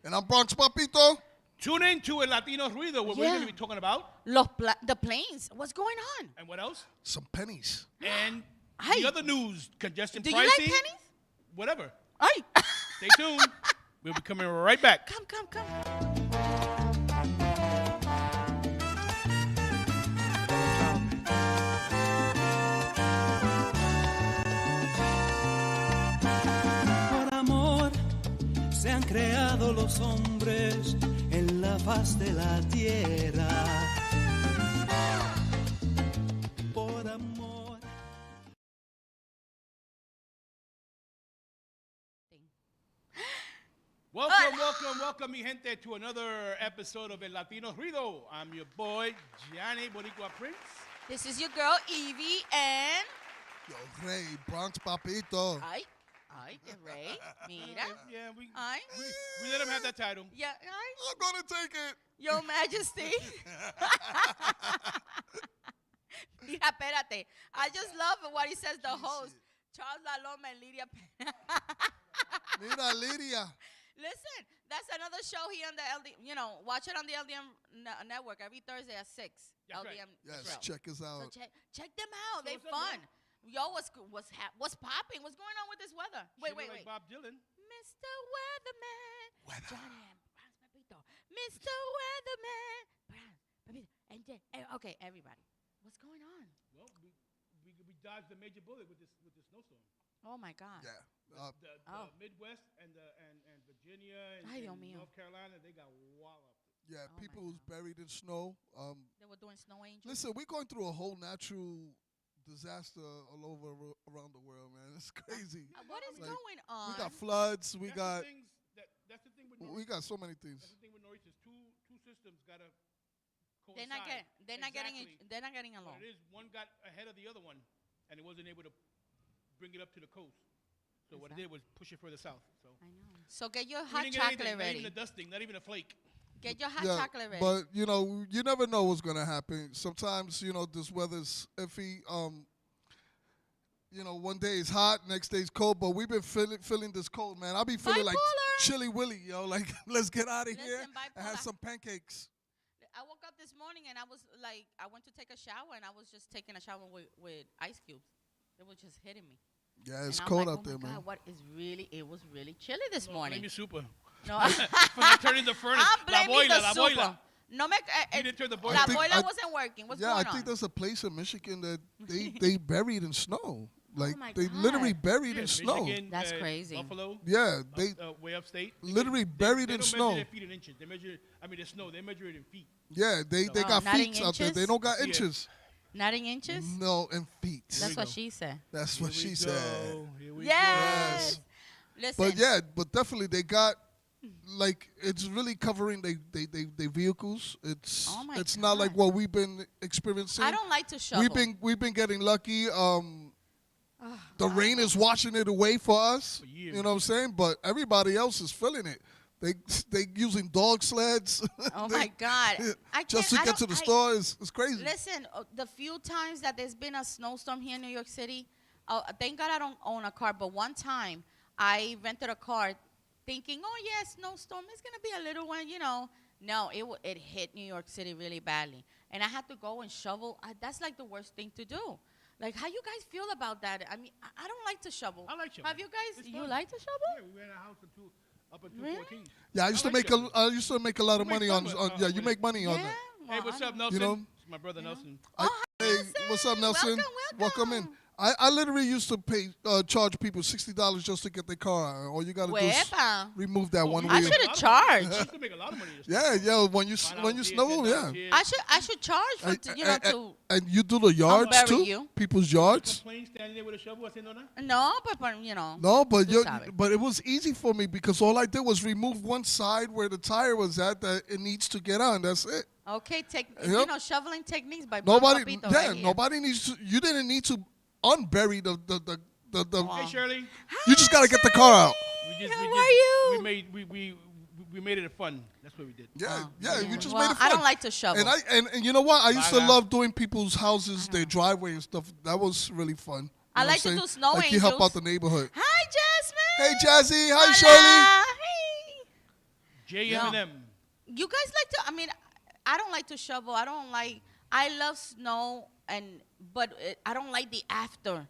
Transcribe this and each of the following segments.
And I'm Bronx Papito. Tune in to El Latino Rudio, where we're going to be talking about the planes. What's going on? and what else? Some pennies. And Ay. the other news, congestion Do pricing. you like pennies? Whatever. Ay. Stay tuned. We'll be coming right back. Come. Por amor se han creado los hombres en la faz de la tierra. Por amor. Welcome, mi gente, to another episode of El Latino Ruido. I'm your boy, Johnny Boricua Prince. This is your girl, Evie, and... Yo, Rey, Bronx Papito. Ay, the Rey. Mira. Yeah, we let him have that title. Yeah, ay. I'm going to take it. Your Majesty. Mira, espérate. I just love what he says, the host. Charles Laloma and Lydia. Mira, Lydia. Listen, that's another show here on the LD. Watch it on the LDM network every Thursday at 6. That's LDM. Yes, show. check us out. So check them out. So They what's up, fun. Yo, what's popping? What's going on with this weather? Wait. Like Bob Dylan. Mr. Weatherman. Weather. Johnny and Bronx Papito. Mr. Weatherman. Bronx Papito. And then, okay, everybody. What's going on? Well, we dodged the major bullet with this snowstorm. Oh, my God. Yeah. The Midwest and Virginia and Ay, Dios mío. North Carolina, they got walloped. Yeah, Oh people my who's buried in snow. They were doing snow angels. Listen, we're going through a whole natural disaster all over around the world, man. It's crazy. What is Like, going on? We got floods. We That's got the things that's the thing with we Northeast. got so many things. That's the thing with Northeast is two systems gotta coincide. They're not getting What along. it is, one got ahead of the other one, and it wasn't able to bring it up to the coast. So what it did was push it further south. So I know. So get your we hot didn't get chocolate anything, not ready. even a dusting, not even a flake. Get your hot Yeah, chocolate ready. but you never know what's gonna happen. Sometimes this weather's iffy. One day it's hot, next day it's cold. But we've been feeling this cold, man. I'll be feeling like Bipolar. Chilly Willy, yo. Like, let's get out of here Listen, and have bipolar. some pancakes. I woke up this morning and I was like, I went to take a shower and I was just taking a shower with ice cubes. It was just hitting me. Yeah, it's And I'm cold like, out there, oh my man. God, it was really chilly this morning. Blame your super. No, For not turning the furnace. I'm blaming the la super. boila. No me, You didn't turn the boiler. la I think- boiler I- wasn't working. What's Yeah, going I think on? there's a place in Michigan that they buried in snow. Like my they God. literally buried Yeah, in snow. Michigan, That's crazy. Buffalo, Yeah, they way upstate. literally buried They in don't snow. measure their feet in inches. They measure, the snow. They measure it in feet. Yeah, they Oh, got not in feet out there. They inches? don't got Yeah. inches. Not in inches? No, in feet. That's what she said. That's what she said. Here we Yes. go. Listen. But definitely they got like it's really covering they vehicles. It's Oh my it's not like God. what we've been experiencing. I don't like to shovel. We've been getting lucky. The rain is washing it away for us. For years. You know what I'm saying? But everybody else is feeling it. They using dog sleds. Oh my God. Just to get to the store is crazy. Listen, the few times that there's been a snowstorm here in New York City, thank God I don't own a car, but one time I rented a car thinking, oh, yeah, snowstorm, it's going to be a little one, No, it hit New York City really badly. And I had to go and shovel. That's like the worst thing to do. Like, how you guys feel about that? I mean, I don't like to shovel. I like shoveling. Have you guys, It's you fun. like to shovel? Yeah, we ran a house up until Really? 14. Yeah, I used to like make shoveling. I used to make a lot of You make money fun on with- yeah, with you it. make money on Yeah. that. Hey, what's up, I Nelson? know? It's my brother Nelson. Hey, what's up, Nelson? Welcome. in. I literally used to charge people $60 just to get their car out. All you gotta do is Wepa. remove that one I wheel. should have charged. You used to make a lot of money. Yeah, when you $5 when you here, snow, $10 yeah. here. I should charge for, And you do the yards bury too? you. People's yards? Complain standing there with a shovel. I said, no. No, but No, but Tú sabes. but it was easy for me because all I did was remove one side where the tire was at that it needs to get on. That's it. Okay, Yep. shoveling techniques by Nobody, Papito yeah, right here. nobody needs to. You didn't need to unbury the. Hey, Shirley. You just gotta get the car out. How are you? We made it fun. That's what we did. Yeah, you just Well, made it fun. I don't like to shovel. And you know what? I used to Bye, love doing people's houses, their driveway and stuff. That was really fun. You I know like what to I'm do saying? snow Like you help angels. out the neighborhood. Hi, Jasmine. Hey, Jazzy. Hi, Hola. Shirley. Hey. JM&M. You guys like to? I mean, I don't like to shovel. I love snow, but I don't like the after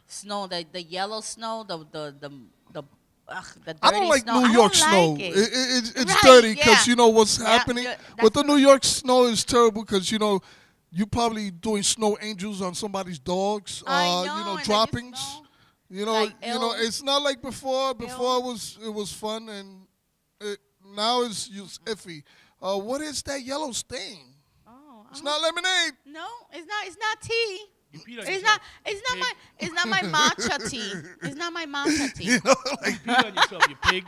snow, the yellow snow, the dirty I don't like snow. New I York don't snow. like it. It's Right, dirty because yeah. you know what's Yeah, happening yeah, with that's the New York snow is terrible because you know you probably doing snow angels on somebody's dogs. I know, You know and then you droppings. smell You know like it's not like before. Before Ew. it was fun and now it's iffy. What is that yellow stain? Oh, It's not lemonade. no, it's not. It's not tea. You peed on It's yourself. not. It's not my matcha tea. It's not my matcha tea. You know, like You peed on yourself, you pig.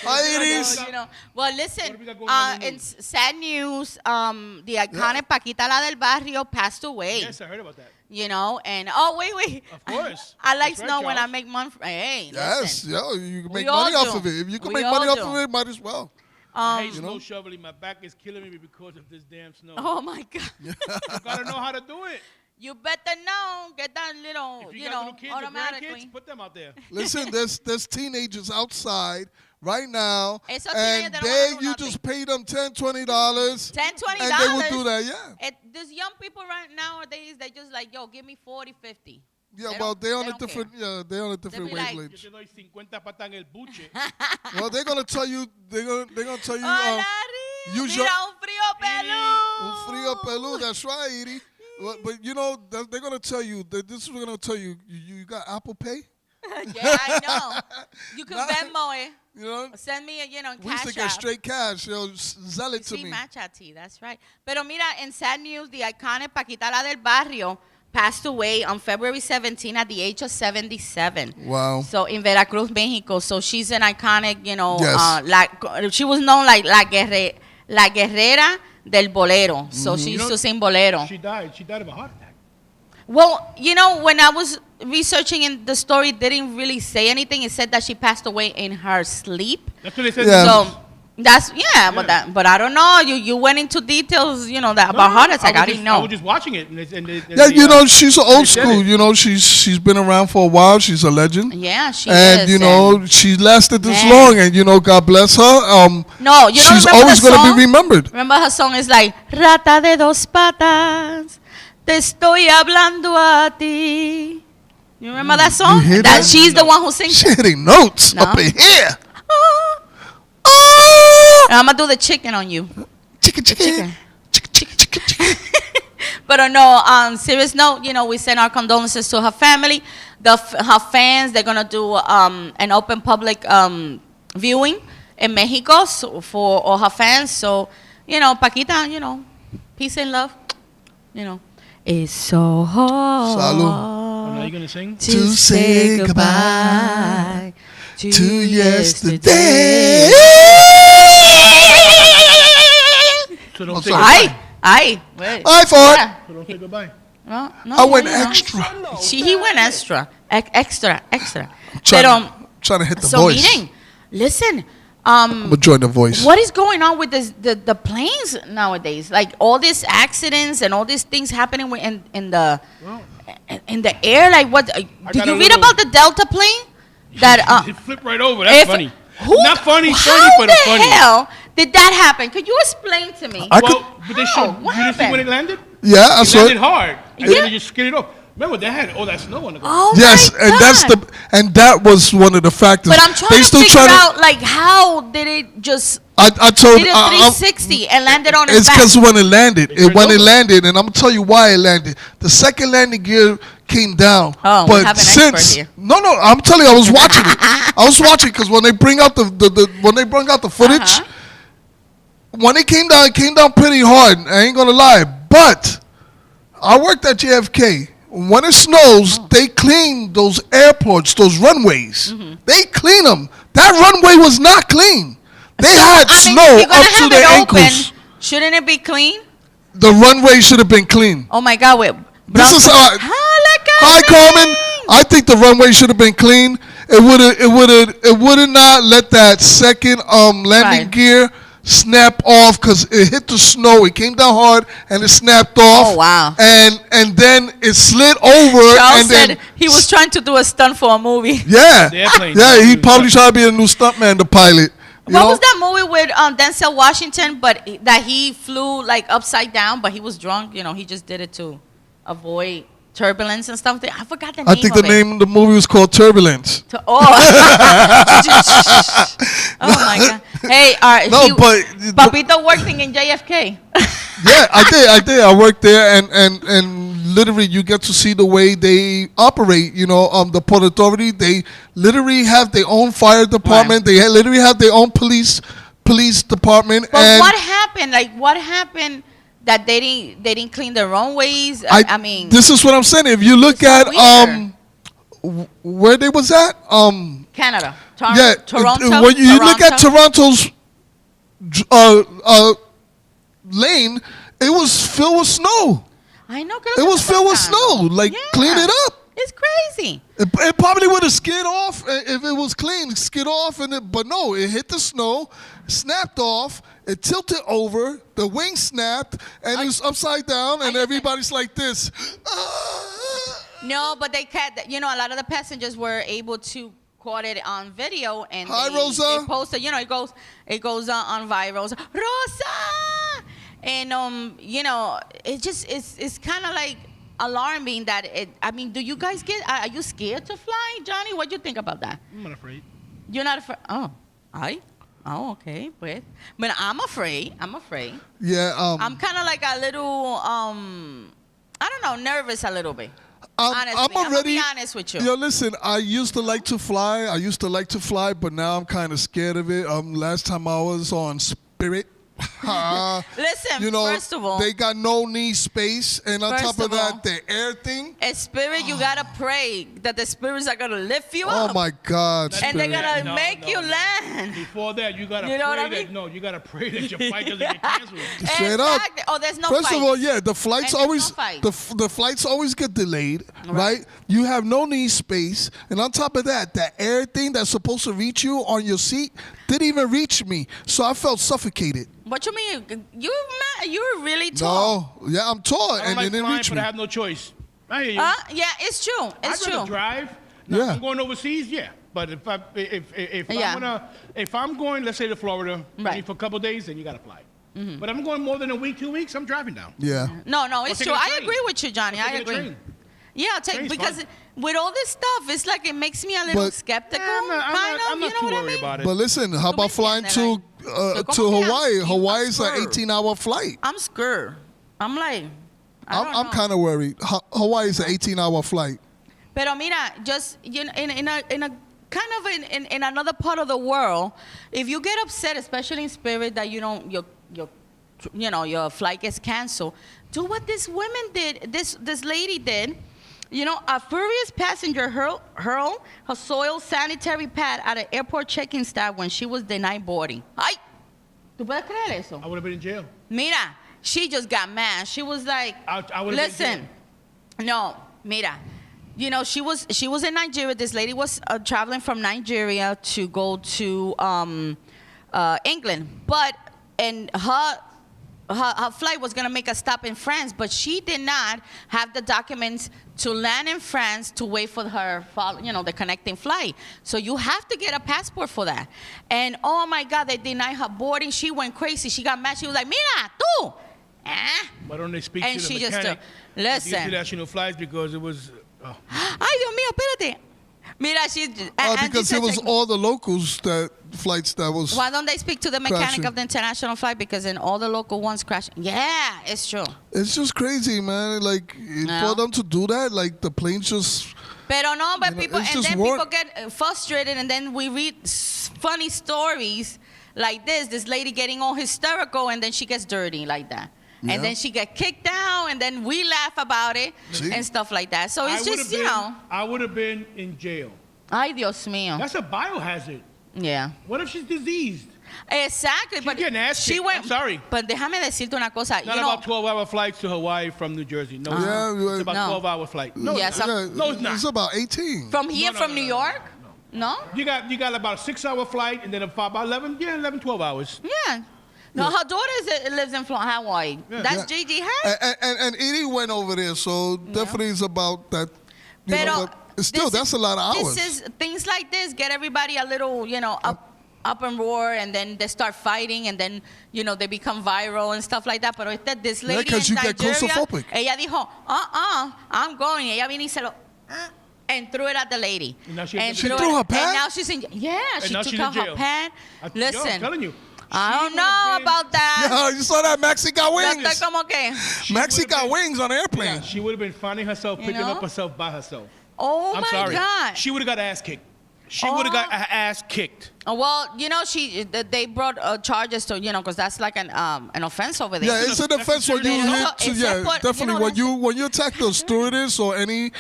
hi, it is. You know. Well, What listen. do we got going on in the In news? sad news, the iconic Paquita La del Barrio passed away. Yes, I heard about that. You know, and wait. Of course. I like That's right, snow when I Charles. make money. Hey, Yes, listen. yo, you can We make all money off do. of it. If you can We make all money off do. of it, might as well. I hate You snow know? shoveling. My back is killing me because of this damn snow. Oh my God. You gotta know how to do it. You better know. Get that little, If you, you got know, little kids or automatically. grandkids, put them out there. Listen, there's teenagers outside right now, Esos and teenagers, they don't wanna do you nothing. just pay them $10, $20, $10, $20. and they will do that. Yeah, These young people right nowadays, they just like, yo, give me 40, 50. yeah. They Well, don't- they're on they a don't different, yeah, they're on a different be like- Yo wavelength. te doy 50 patas en el buche. Well, they're gonna tell you, they're gonna tell you, Hola, Rio. use Mira, your- un frío pelú. un frío pelú. That's right, Edie. But you know, they're gonna tell you that this is gonna tell you. You got Apple Pay. Yeah, I know. You can Nah. Venmo it. You know, Send me, we used to cash get app. straight cash. Yo, sell it to Sí, me. matcha tea, that's right. Pero mira, in sad news, the iconic Paquita La del Barrio passed away on February 17 at the age of 77. Wow. So in Veracruz, Mexico. So she's an iconic, Yes. she was known like la guerrera del bolero. So she used to sing bolero. She died. She died of a heart attack. Well, you know, when I was researching in the story, it didn't really say anything. It said that she passed away in her sleep. That's what they said. Yeah. So that's but I don't know. You went into details, you know, that about heart attack. I didn't I know. was just watching it. Yeah, you know, she's old they said school. it. You know, she's been around for a while. She's a legend. Yeah, she And is. you know, she lasted this Man. long, and you know, God bless her. No, you don't she's remember always the gonna song? be remembered. Remember her song is like Rata de dos patas, te estoy hablando a ti. You remember that song? hear that? She's the one who sings. She hitting notes No. up in here. Oh. Oh, And I'm gonna do the chicken on you. chicken, chicken, chicken. chicken, chicken, chicken. But no, serious note, you know, we send our condolences to her family, her fans. They're gonna do an open public viewing in Mexico for all her fans. So, you know, Paquita, you know, peace and love. You know, it's so hard Salud. Oh, now you gonna sing? to say goodbye To yesterday. So I'm don't say sorry. goodbye. Ay, wait. I fought. Yeah. So don't say goodbye. No, I went you know. extra. He went extra. Extra. Trying, Pero, trying to hit the so voice. miren, listen, I'm gonna join the voice. what is going on with the planes nowadays? Like all these accidents and all these things happening in the air. Like what? Did got you a read little- about the Delta plane? That It flipped right over. That's funny. Who, Not funny, how funny, but the funny. hell did that happen? Could you explain to me? I Well, but they showed. what You didn't see happened? when it landed? Yeah, I It saw landed it. hard, and Yeah. then they just skidded off. Remember, they had all that snow on the ground. Oh Yes, my and that's God. that was one of the factors. But I'm trying They to still figure trying to- out, like, how did it just I told did a I- 360 and landed on its It's back? because when it landed, turned when it over. landed, and I'm gonna tell you why it landed. The second landing gear came down, Oh, we but have an expert since here. no, I'm telling you, I was watching it. I was watching because when they bring out when they bring out the footage, Uh-huh. when it came down pretty hard. I ain't gonna lie, but I worked at JFK. When it snows, they clean those airports, those runways. Mm-hmm. They clean them. That runway was not clean. They had I mean, snow if you're gonna up to have their it ankles. open, shouldn't it be clean? The runway should have been clean. Oh my God! Wait, This is how Hi, Carmen. I think the runway should have been clean. It would have not let that second landing Right. gear snap off because it hit the snow. It came down hard and it snapped off. Oh, wow. And then it slid over Charles and then said he was trying to do a stunt for a movie. yeah, The airplane. yeah. He probably tried to be a new stuntman, the pilot. What was that movie with Denzel Washington, but that he flew like upside down, but he was drunk? You know, he just did it to avoid turbulence and stuff. I forgot the name. I think the of it. name of the movie was called Turbulence. Oh. Oh my God. Hey, No, but Papito working in JFK. yeah, I did. I worked there, and literally you get to see the way they operate. You know, the Port Authority, they literally have their own fire department. Right. They literally have their own police department. But and what happened? Like, what happened that they didn't clean their own ways? I mean, this is what I'm saying. If you look at weird. where they was at, Canada, yeah, Toronto. when you look at Toronto's lane, it was filled with snow. I know. It was filled with snow. Like, clean it up. It's crazy. It probably would have skid off if it was clean. Skid off, but no, it hit the snow, snapped off, it tilted over, the wing snapped, and it was upside down, and everybody's like this. No, but they kept. You know, a lot of the passengers were able to caught it on video, and Hi, they Rosa. posted. You know, it goes on viral. Rosa, and you know, it's kind of like alarming that it. I mean, do you guys are you scared to fly, Johnny? What do you think about that? I'm not afraid. You're not afraid? Oh, okay. But I'm afraid. Yeah. I'm kind of like a little, I don't know, nervous a little bit. Honestly, I'm gonna be honest with you. Yo, listen, I used to like to fly. But now I'm kind of scared of it. Last time I was on Spirit. Listen, you know, first of all, they got no knee space, and on top of that, the air thing. A spirit, you gotta pray that the spirits are gonna lift you Oh up. my God! And they're Spirit. gonna make you land. Before that, you gotta You know pray what I that mean? no, you gotta pray that your flight doesn't get canceled. Straight up. Oh, there's no First fight. of all, yeah, the flights And always there's no fight. the flights always get delayed, right? You have no knee space, and on top of that, that air thing that's supposed to reach you on your seat didn't even reach me, so I felt suffocated. What you mean? You're really tall. No, yeah, I'm tall, I don't and like it didn't flying, reach but me. I have no choice. I hear you. Yeah, it's true. It's I'd rather true. drive. Now, Yeah. if I'm going overseas, yeah. But if I'm going, let's say to Florida, Right. for a couple of days, then you gotta fly. But I'm going more than a week, 2 weeks. I'm driving down. Yeah, No, it's taking true. a I train. agree with you, Johnny. Or I taking a agree. train. Yeah, Train's because fun. with all this stuff, it's like it makes me a little But- skeptical. I'm kind not of, you know too what I worried mean? about it. but listen, how about flying to ¿Cómo Hawaii? te Hawaii's an scared? 18-hour flight. I'm scared. I'm like, I don't I'm know. kind of worried. Hawaii's an 18-hour flight. Pero mira, just you know, in a kind of in another part of the world, if you get upset, especially in Spirit, that you don't your flight gets canceled, do what this woman did. This lady did. You know, a furious passenger hurled her soiled sanitary pad at an airport check-in staff when she was denied boarding. Ay, ¿tú puedes creer eso? I would have been in jail. Mira, she just got mad. She was like, I would've been listen, no, mira. You know, she was in Nigeria. This lady was traveling from Nigeria to go to England. And her flight was going to make a stop in France, but she did not have the documents to land in France to wait for her, the connecting flight. So you have to get a passport for that. And oh my God, they denied her boarding. She went crazy. She got mad. She was like, mira, tú. Why don't they speak And to the she just, mechanic? listen. The international flights because it was. Oh. Ay, Dios mío, espérate. Mira, Because it was all the locals flights that was. Why don't they speak to the mechanic crashing. of the international flight? Because in all the local ones crash. Yeah, it's true. It's just crazy, man. Like No. for them to do that, like the planes just. Pero no, but people, it's and just then work. people get frustrated, and then we read funny stories like this lady getting all hysterical, and then she gets dirty like that. Yeah. And then she get kicked out, and then we laugh about it See? and stuff like that. So it's just, I would have been in jail. Ay, Dios mío. That's a biohazard. Yeah. What if she's diseased? Exactly, but getting ass she kicked. went. I'm sorry. But déjame decirte una cosa. Not about 12-hour flights to Hawaii from New Jersey. No, Yeah, it's about No. 12-hour flight. No, Yes, it's not. No, it's not. It's about 18. From here, No, from no, New no, no, York? No? You got about a 6-hour flight and then about 11, 12 hours. Yeah. No, her daughter lives in Hawaii. Yeah. That's Yeah. Gigi Hurd. And Edie went over there, so definitely it's about that. You know, Pero but still, this that's a lot of hours. Things like this get everybody a little, up and roar, and then they start fighting, and then they become viral and stuff like that. Pero this lady 'cause in you get Nigeria, claustrophobic. ella dijo, I'm going. Ella vino y se lo and threw it at the lady. And now she threw her pad? And now she's in she now took she's out in her jail. pad. Listen, I'm telling you. I She don't would've know been- about that. Yeah, you saw that Maxie got Yo wings. estoy como que, Maxie would've got been- wings on an airplane. Yeah, she would have been finding herself, picking know? up herself by herself. oh I'm my sorry. God. She would have got ass kicked. She would have got her ass kicked. Well, they brought charges to, because that's like an offense over there. Yeah, it's an offense when you Pero hit. eso- Yeah, eso por- definitely. When you attack the stewardess or any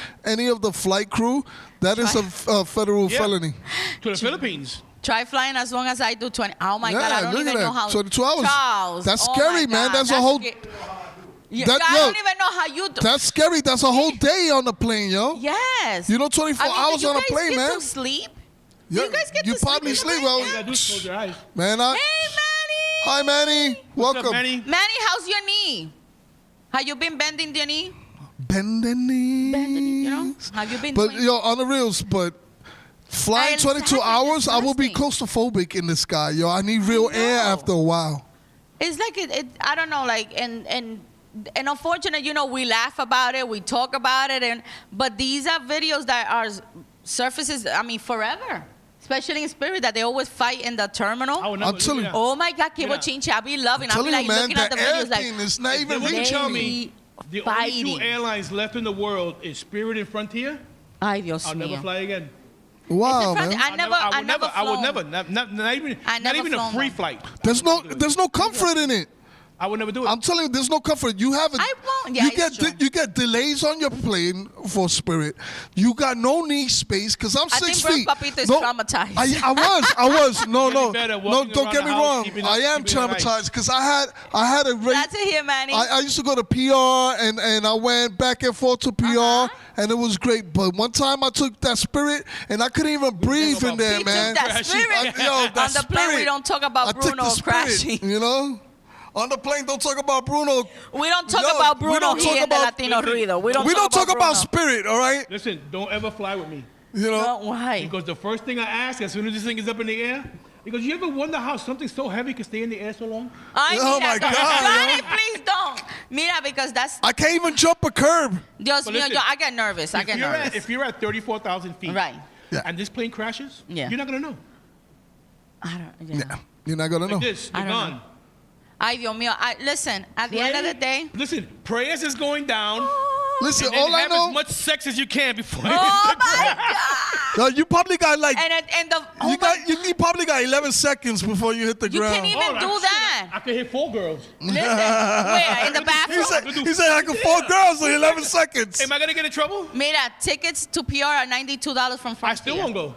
of the flight crew, that is a federal Yeah. felony. To the Philippines. Try flying as long as I do 20. Oh my God, I Yeah, don't look even at know that. how. 22 hours. Charles, That's oh scary, my man. God, That's a whole- Yeah, That- I yo, don't even know how you do. That's scary. That's a whole day on the plane, yo. Yes. 24 hours do on a you guys plane, get man. to sleep? Yeah, You guys get you to sleep probably in the sleep. plane? Well, All you gotta do is close your eyes. man, Hey, Manny. hi, Manny. What's up, Welcome. Manny? Manny, how's your knee? Have you been bending your knee? Bend the knees. Bending, Have you been But doing- yo, on the reals, but flying It's 22 fucking hours, I will be disgusting. claustrophobic in the sky, yo. I need real air know. after a while. It's like I don't know, like and unfortunate, we laugh about it, we talk about it, but these are videos that are surfaces. I mean, forever, especially in spirit, that they always fight in the terminal. I would never I'm telling look at Oh my God, que Mira. bochinche! I be loving. I Tell be you, like man, looking at the the air videos, like thing is not even They reaching tell me. me the fighting. only two airlines left in the world is Spirit and Frontier. Ay, Dios I'll mío. never fly again. Wow, It's in front- man. I never I would flown. never. Not even. I Not never even a flown free one. flight. There's no comfort in it. I would never do it. I'm telling you, there's no comfort. You have I won't. Yeah, you it's true. you get delays on your plane for Spirit. You got no knee space because I'm I 6 think feet. Brad Papito is No, traumatized. I was. No, Getting no, better, no. walking Don't around get me the house, wrong. keeping it- I am keeping it nice. traumatized because I had a rate. That's it here, Manny. I used to go to PR and I went back and forth to PR and it was great. But one time I took that Spirit and I couldn't even breathe in there, He man. took that spirit. That On the plane, we Spirit. don't talk I about took Bruno the Spirit, crashing. you know? On the plane, don't talk about Bruno. We don't talk Yo, about we Bruno don't here talk in the about- Latino Rudio. We don't talk about Bruno. Spirit, all right? Listen, don't ever fly with me. You know? No, why? Because the first thing I ask, as soon as this thing is up in the air, because you ever wonder how something so heavy can stay in the air so long? Ay, Oh, mira, my God, Johnny, yo. please don't. Mira, because that's I can't even jump a curb. Dios But mío, listen, I get nervous. I get nervous. If you're at 34,000 feet, Right. Yeah. and this plane crashes, Yeah. you're not gonna know. I don't. Yeah. You're not going to know. Like this, I you're don't gone. know. Ay, Dios mío. Listen, at the end of the day. Listen, prayers is going down. Listen, And then all I have know, as much sex as you can before you Oh hit the my ground. God. you probably got like, And the oh you probably got 11 seconds before you hit the You ground. can't even Oh, do shit, that. I could hit 4 girls. Listen, where in the bathroom? He said I can 4 girls in 11 seconds. Am I gonna get in trouble? Mira, tickets to PR are $92 from Frontier. I still won't go.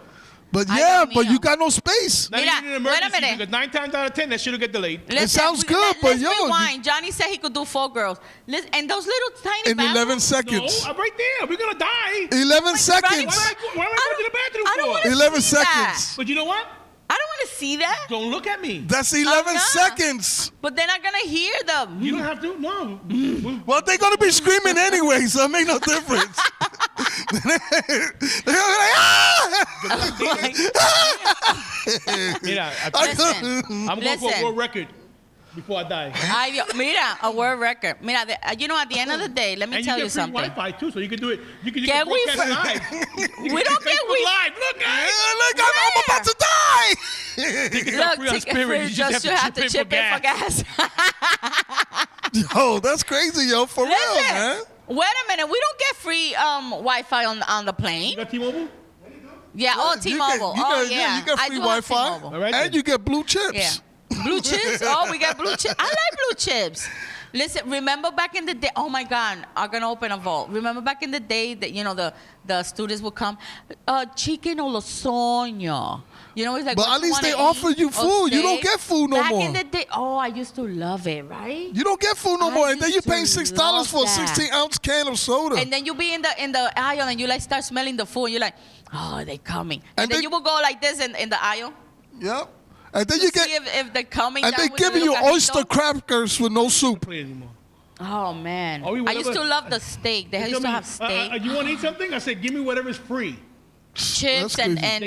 But Ay, yeah, Dios but mío. you got no space. Not Mira, even in an wait a emergency, minute. because 9 times out of 10, that shit'll get delayed. Listen, sounds good, but let's yo, you- rewind. Johnny said he could do 4 girls. Listen, and those little tiny In bathrooms. 11 No, seconds. I'm right there. We're gonna die. 11 Right? seconds. Why am I going to the bathroom I don't for? want to 11 see that. seconds. But you know what? I don't want to see that. Don't look at me. That's 11 not. seconds. But they're not gonna hear them. You don't have to. No. Well, they're going to be screaming anyway, so it make no difference. They're gonna be like, ah! Mira, Listen, I'm going for a listen. world record before I die. Ay, Dios, mira, a world record. Mira, at the end of the day, let me And tell you you get free something. Wi-Fi too, so you can do it. You can Get broadcast Wi-Fi. live. We don't get Facebook Wi-Fi. live. Look, guys. Look, I'm about to die. Tickets are Look, free on ticket Spirit. free, You just you have to chip in for gas. Yo, that's crazy, yo, for real, man. Listen, wait a minute. We don't get free Wi-Fi on the You plane. got T-Mobile? Yeah, You get- T-Mobile. you Oh, get- yeah. You get I free do have Wi-Fi, T-Mobile. All right, and then. you get blue chips. Yeah. Blue chips? Oh, we got blue chips. I like blue chips. Listen, remember back in the day, oh my God, I'm going to open a vault. Remember back in the day that, the students would come, chicken o lasagna. It's like, But what at least they wanna offer eat? you Or food. You don't steak? get food no back more. in the day, I used to love it, right? You don't get food no I more, and then you used to paying $6 for a love that. 16-ounce can of soda. And then you be in the aisle and you like start smelling the food. And you're like, oh, they coming. And then they- you will go like this in the aisle. Yep. And then To you see get, if they're coming. and down they with the giving you little cajito. oyster crackers with no soup. Play anymore. Oh man, Oh, we I used to whatever- love the steak. They used to have steak. You want to eat something? I said, give me whatever's free. chips That's and crazy. and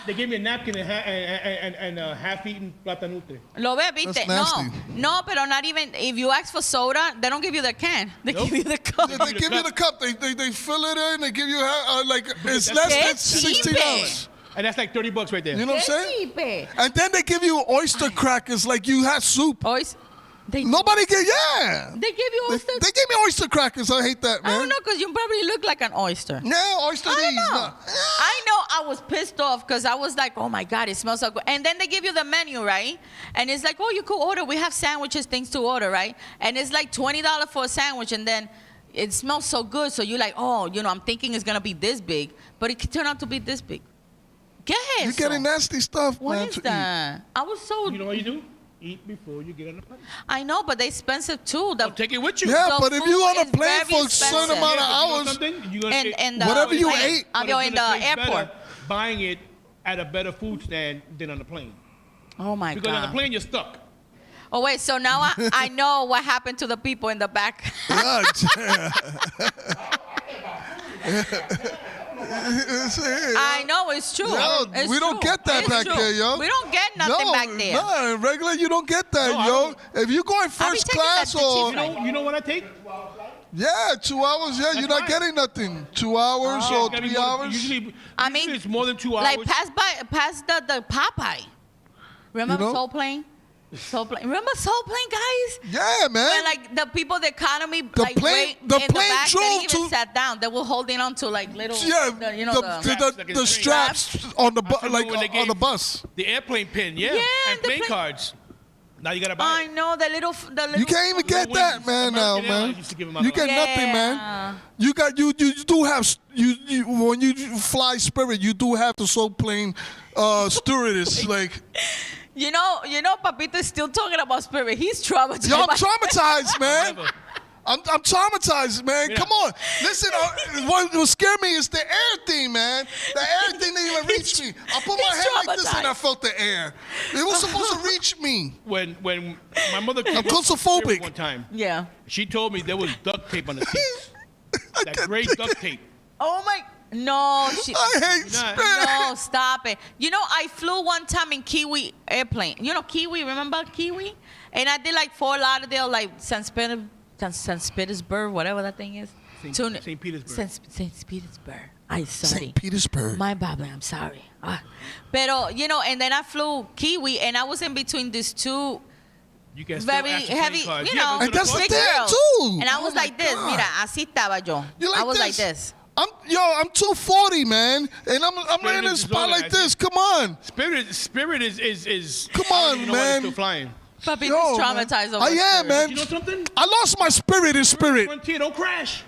They gave me a napkin and a half-eaten platanutre. lo ves, viste? That's No, nasty. no, pero not even if you ask for soda, they don't give you the can. They Nope. give you the cup. They give you the cup. They fill it in. They give you like it's That's less than cheap. $16. And that's like $30 right there. You know what I'm saying? Cheap. And then they give you oyster crackers like you had soup. They Nobody get yeah. give you oyster. They gave me oyster crackers. I hate that, man. I don't know, because you probably look like an oyster. Yeah, oyster I these. know. No. I know. I was pissed off because I was like, oh my God, it smells so good. And then they give you the menu, right? And it's like, oh, you could order. We have sandwiches, things to order, right? And it's like $20 for a sandwich. And then it smells so good. So you're like, oh, I'm thinking it's going to be this big. But it turned out to be this big. Get it. You're getting nasty stuff, What man. is to eat. that? I was so. You know what you do? Eat before you get on the plane. I know, but they're expensive too. Take it with you. Yeah, The but if food you're on a is plane very for a certain expensive. amount of Yeah, but you know hours, something? You're gonna And Whatever you ate, in the airport. Buying it at a better food stand than on the plane. Oh my Because on the God. plane, you're stuck. Oh wait, so now I know what happened to the people in the back. I know, it's true. Yo, It's we don't true. get that It's back true. there, yo. We don't get nothing back there. No, in regular you don't get that, No, I yo. don't. If you go in first taking class that to or cheap You know what I take? yeah, 2 hours. Yeah, you're not right. getting nothing. 2 hours Yeah, or it's gotta be 3 more- hours. Usually I mean, it's more than 2 hours. Like past the Popeye. Remember You know? Soul Plane? Soul Plane. Remember Soul Plane, guys? Yeah, man. When like the people, the economy, The like plane- way the in the plane back, they drove didn't even to- sat down. They were holding on to like little, yeah, the the straps on the I remember like when they on the gave- bus. The airplane pin, yeah. Yeah, and the plane plane- cards. Now you gotta buy I it. know the little. You can't even get that, man. Now, American man, Airlines used to give 'em out you a get lot. nothing, man. Yeah. You got you do have you when you fly Spirit, you do have the Soul Plane stewardess like. You know, Papito is still talking about Spirit. He's traumatized. Yo, I'm by- traumatized, man. Never. I'm traumatized, man. Yeah. Come on. Listen, what scared me is the air thing, man. The air thing didn't even reach me. I put my He's hand like this and I traumatized. felt the air. It was supposed to reach me. When my mother came I'm claustrophobic. one time, Yeah. she told me there was duct tape on the seats. That gray duct tape. Oh my. No. She, I hate Nah. Spirit. no, stop it. I flew one time in Kiwi airplane. Kiwi, remember Kiwi? And I did like Fort Lauderdale, like St. Petersburg, whatever that thing is. St. Petersburg. St. Petersburg. I'm sorry. St. Petersburg. My bad, I'm sorry. Pero, and then I flew Kiwi, and I was in between these two You can still very ask the plane heavy, cards. you Yeah, know, but And that's the big thing, girls. too. And I Oh was my like this. God. Mira, así estaba yo. You like I was this? like this. I'm 240, man, and I'm Spirit in a is spot like disorganized. this. Come on. Spirit is Come I don't on, even know why they're man. still flying. Papito's Yo, man. traumatized over I am, Spirit. man. You know something? I lost my spirit in Spirit. Frontier, don't crash.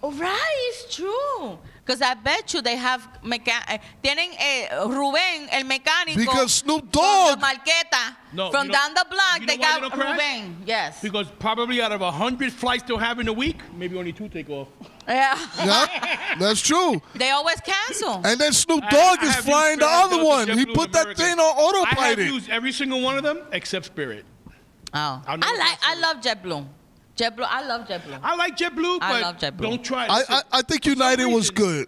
Oh, right, it's true. Because I bet you they have tienen Rubén, el mecánico. Because Snoop From Dogg. the Marqueta. No, From you know- down the block, you know they why got they don't crash? Rubén. Yes. Because probably out of 100 flights they'll have in a week, maybe only 2 take off. Yeah. Yeah, that's true. They always cancel. And then Snoop I Dogg is have used flying the Spirit, other Delta, one. He JetBlue, put that American. thing on I have autopilot. used every single one of them except Spirit. Oh. I'll never I cancel love JetBlue. I love JetBlue. I like JetBlue, I but love JetBlue. don't try it. I think For some United was reason- good.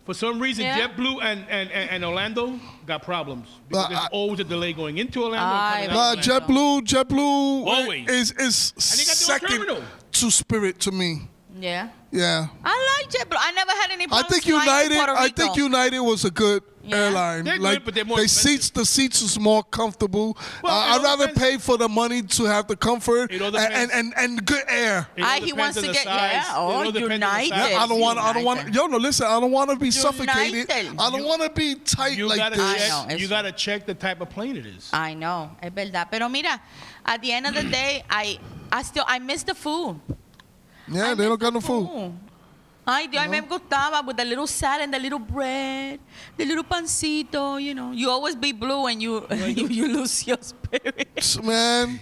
For some reason, Yeah. JetBlue and Orlando got problems. Because there's always a delay going into Orlando. I and coming out love of Orlando. JetBlue Always. is they got their own second terminal. to Spirit to me. Yeah. Yeah. I like JetBlue. I never had any I problems think flying to United. Puerto I Rico. think United was a good Yeah. airline. They're good, like but they're more they expensive. the seats is more comfortable. Well, it I'd all rather depends. pay for the money to have the comfort It all and, depends. and good air. It all He depends wants on to the get size. It all depends on the United. size. I don't want. United. Yo, no, listen. I don't want to be suffocated. United. I don't want to be tight You like gotta this. I check. know, it's You true. gotta check the type of plane it is. I know, es verdad. Pero mira, at the end of the day, I miss the food. Yeah, I they don't miss got no the food. Ay, Dios, a mí me gustaba with the little salad and the little bread, the little pancito, You always be blue and you you lose your spirit. Man.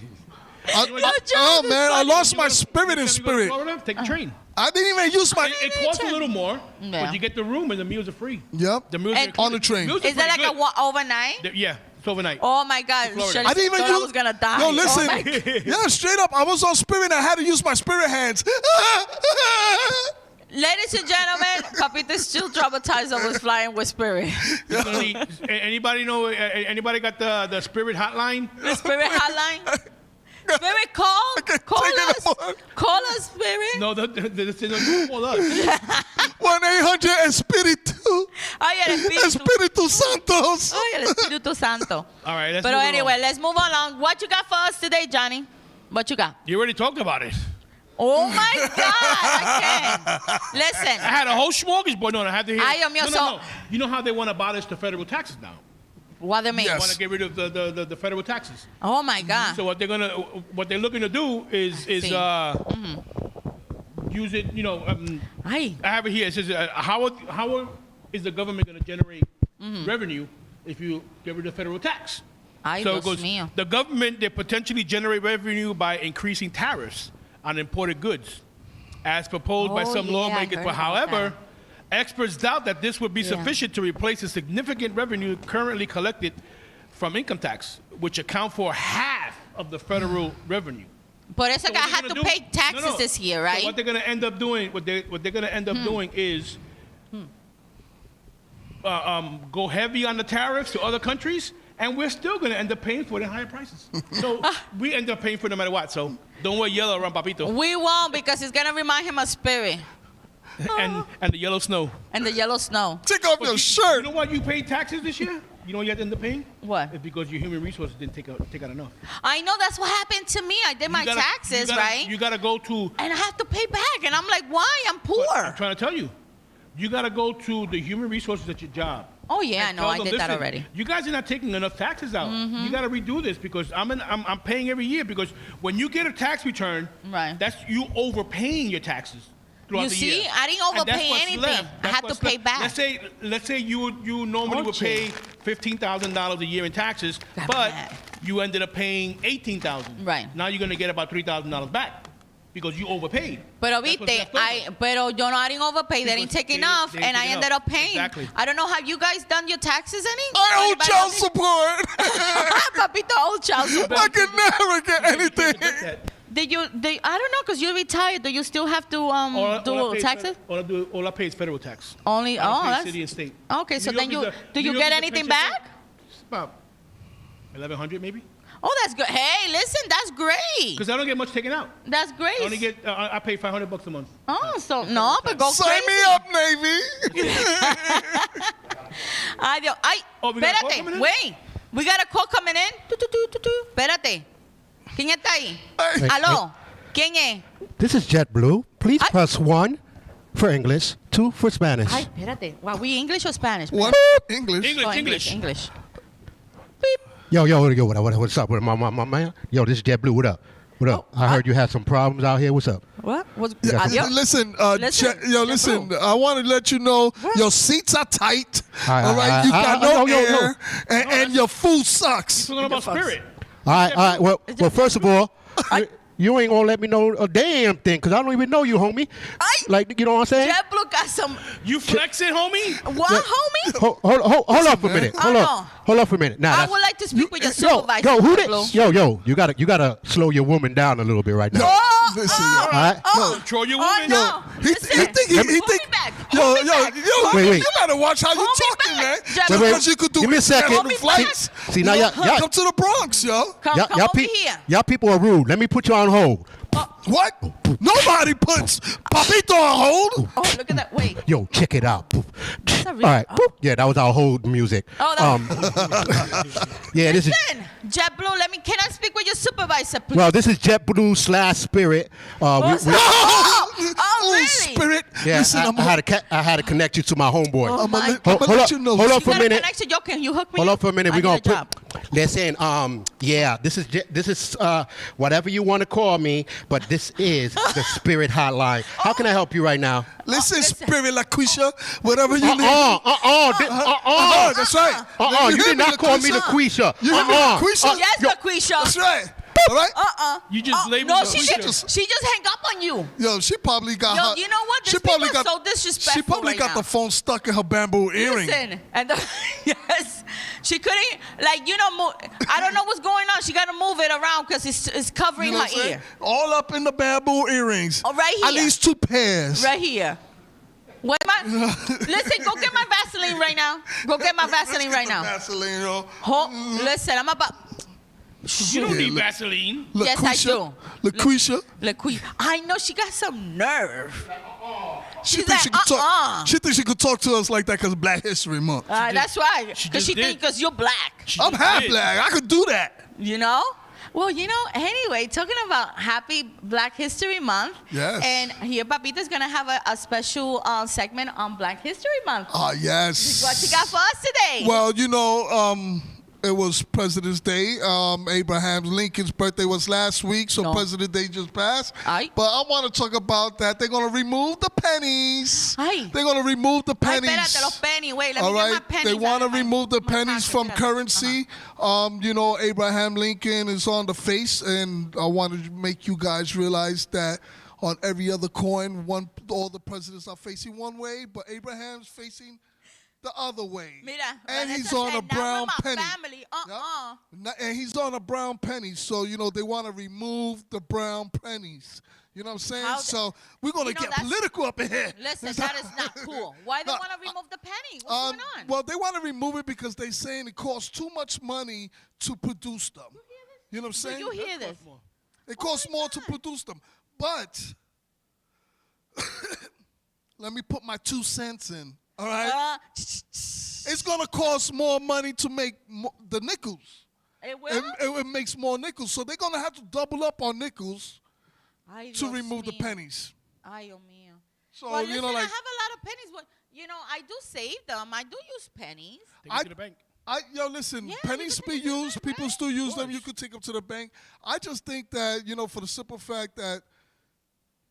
John, Man, I funny. lost my You spirit in gotta go to spirit. Florida, take a train. I didn't even use my. It costs a little more, Yeah. but you get the room and the meals are free. Yep. The meals And- are included. On the train. Meals are Is that pretty like good. a overnight? Yeah, it's overnight. Oh my God, Florida. Shirley I didn't even thought use. I was gonna die. Yo, Oh listen. my God. Yeah, straight up. I was on spirit. I had to use my spirit hands. Ladies and gentlemen, Papito is still traumatized over flying with Spirit. Anybody know? Anybody got the Spirit hotline? The Spirit hotline? Spirit, call us. Call us, Spirit. No, they don't call us. 1-800-Espiritu. Oh, yeah, el Espíritu. Espiritu Santos. Oh, yeah, el Espíritu Santo. All right, let's But move anyway, along. let's move along. What you got for us today, Johnny? What you got? You already talked about it. Oh, my God. I can't. I Listen. had a whole smorgasbord on. I had to hear. Ay, Dios mío, No. You know how they want to abolish the federal taxes now? What they mean? They Yes. want to get rid of the federal taxes. Oh, my God. So what they're looking to do is Sí. use it. You know, Ay. I have it here. It says how is the government going to generate revenue if you get rid of federal tax? Ay, So Dios it goes, mío. the government, they potentially generate revenue by increasing tariffs on imported goods, as proposed by Oh, some yeah, I lawmakers. heard But about however, experts doubt that this would be Yeah. sufficient to replace the significant revenue currently collected from income tax, which account for half of the federal revenue. Por eso So que I what they're had to gonna do- pay taxes No. this year, So right? what they're going to end up doing, what they're going to end up doing is go heavy on the tariffs to other countries, and we're still going to end up paying for it in higher prices. So we end up paying for it no matter what. So don't wear yellow around Papito We won't because it's going to remind him of Spirit and the yellow snow. and the yellow snow. Take off But your you shirt. know why you paid taxes this year? You know what you had to end up paying? What? It's because your human resources didn't take out enough. I know that's what happened to me. I did my taxes, right? You got to go to. And I have to pay back. And I'm like, why? I'm I'm poor. trying to tell you. You got to go to the human resources at your job. Oh, yeah, I and know. tell I them, did that "Listen, already. You guys are not taking enough taxes out. You got to redo this because I'm paying every year because when you get a tax return, Right. that's you overpaying your taxes throughout You the see, year. I didn't And that's overpay what's anything. left. I That's had to what's pay left. back. Let's say you normally would pay $15,000 a year in taxes, but mad. you ended up paying $18,000. Right. Now you're gonna get about $3,000 back because you overpaid. Pero That's what's viste, left over. pero yo no I didn't overpay. They didn't Because take they enough, didn't and I take ended enough. up paying. Exactly. I don't know. Have you guys done your taxes any? I owe Anybody child else? support. Papito owe child support. I can never get anything. I don't know, because you're retired. Do you still have to do taxes? All I pay is federal tax. Only, I don't oh, pay that's, city and state. okay, so New then York you, is do New you York get is anything pension back? It's about 1,100 maybe. Oh, that's good. Hey, listen, that's great. Because I don't get much taken out. That's great. I only get I pay $500 a month. Oh, so no, but go Sign crazy. me up, Navy. Ay, Dios. Ay, Oh, we got a call espérate, coming in? wait. We got a call coming in. Tu, tu, tu, tu, tu. Espérate. ¿Quién está ahí? Hey. Aló. ¿Quién es? This is JetBlue. Please Ay. press 1 for English, 2 for Spanish. Ay, espérate. Wow, we English or Spanish? What? English. English, Oh, English. English. Yo, what's up with my man? Yo, this is JetBlue. What up? What up? Oh, I heard you had some problems out here. What's up? What? What's, Yeah, adios. listen, Listen, listen. I want to let you know What? your seats are tight. Aye, all right, aye, you aye, got aye, no yo, yo. air, and your food sucks. Talking about spirit. All right. Well, first of all, you ain't gonna let me know a damn thing because I don't even know you, homie. Ay. Like, you know what I'm saying? JetBlue got some. You flexing, homie? What, homie? Hold up for a minute. I know. Hold up for a minute. Nah, I that's- would like to speak with your Yo, supervisor. who JetBlue. this? Yo, you gotta slow your woman down a little bit right now. Oh, Listen, oh, yo. All right. oh, Control your oh, woman. no. He Listen, think he hold me think. back. Yo, Hold me yo, back. yo. Wait. You better watch how you Hold me talking, man. back. Just Wait, Because you could do. give me a second. Hold me back. See, now y'all, Come to the Bronx, yo. Come y'all, over here. y'all people are rude. Let me put you on hold. What? Nobody puts Papito on hold. Oh, look at that. Wait. Yo, check it out. a All real- right. oh. Yeah, that was our hold music. Oh, Yeah, this is. Listen, JetBlue, can I speak with your supervisor, please? Well, this is JetBlue / Spirit. Oh, really? Spirit. Yeah, Listen, I had to connect you to my homeboy. Oh, I'm my gonna God. let you know. Hold up You for a got a minute. connection. Yo, can you hook me Hold up? on for a minute. I We're gonna need a job. They're saying, yeah, this is whatever you want to call me, but this is the Spirit Hotline. How can I help you right now? Listen, listen. Spirit LaQuisha, whatever you need. That's right. You did not call me LaQuisha. You hear me, LaQuisha? Yes, Yo. LaQuisha. That's right. All right. You just labeled No, her she LaQuisha. just hang up on you. Yo, she probably got Yo, her. you know what? This She probably people got are so disrespectful She probably right got now. the phone stuck in her bamboo earring. Listen, and yes, she couldn't, I don't know what's going on. She got to move it around because it's covering You know her what I'm saying? ear. All up in the bamboo earrings. Oh, right At here. least 2 pairs. Right here. What am I? Listen, go get my Vaseline right now. Go get my Vaseline right now. Vaseline, yo. Listen, I'm about. You don't Yeah, need look. Vaseline. Yes, I do. LaQuisha. LaQuisha. I know she got some nerve. She She's thinks she like, could talk. She thinks she could talk to us like that because Black History Month. That's right. She Because just she did. thinks because you're black. I'm half did. black. I could do that. You know? Well, anyway, talking about Happy Black History Month. Yes. And here Papita's going to have a special segment on Black History Month. Ah, yes. What you got for us today? Well, it was President's Day. Abraham Lincoln's birthday was last week, so No. President's Day just passed. Aye. But I want to talk about that. They're going to remove the pennies. Aye. They're going to remove the Ay, pennies. espérate, los pennies. Wait, let me All get my right, pennies. they want to out of my- remove the my pennies pocket. from Espérate. currency. Abraham Lincoln is on the face, and I want to make you guys realize that on every other coin, all the presidents are facing one way, but Abraham's facing the other way. Mira, and Vanessa he's on a said, "Now brown we're my penny. family." And he's on a brown penny, so they want to remove the brown pennies. You know what I'm saying? How So we're gonna get that's- political up in here. Listen, that is not cool. Why they want to remove the penny? What's going on? Well, they want to remove it because they're saying it costs too much money to produce them. You know what I'm Do saying? you hear this? It costs more to produce them. But let me put my 2 cents in. All right? It's going to cost more money to make the nickels. It will? It makes more nickels. So they're going to have to double up on nickels Ay, to Dios remove the mío. pennies. Ay, Dios mío. So, Well, listen, I like, have a lot of pennies. But, I do save them. I do use pennies. Take it to the bank. Listen, Yeah, pennies you be could take it to the used. bank, People right? still use them. course. You could take them to the bank. I just think that, for the simple fact that,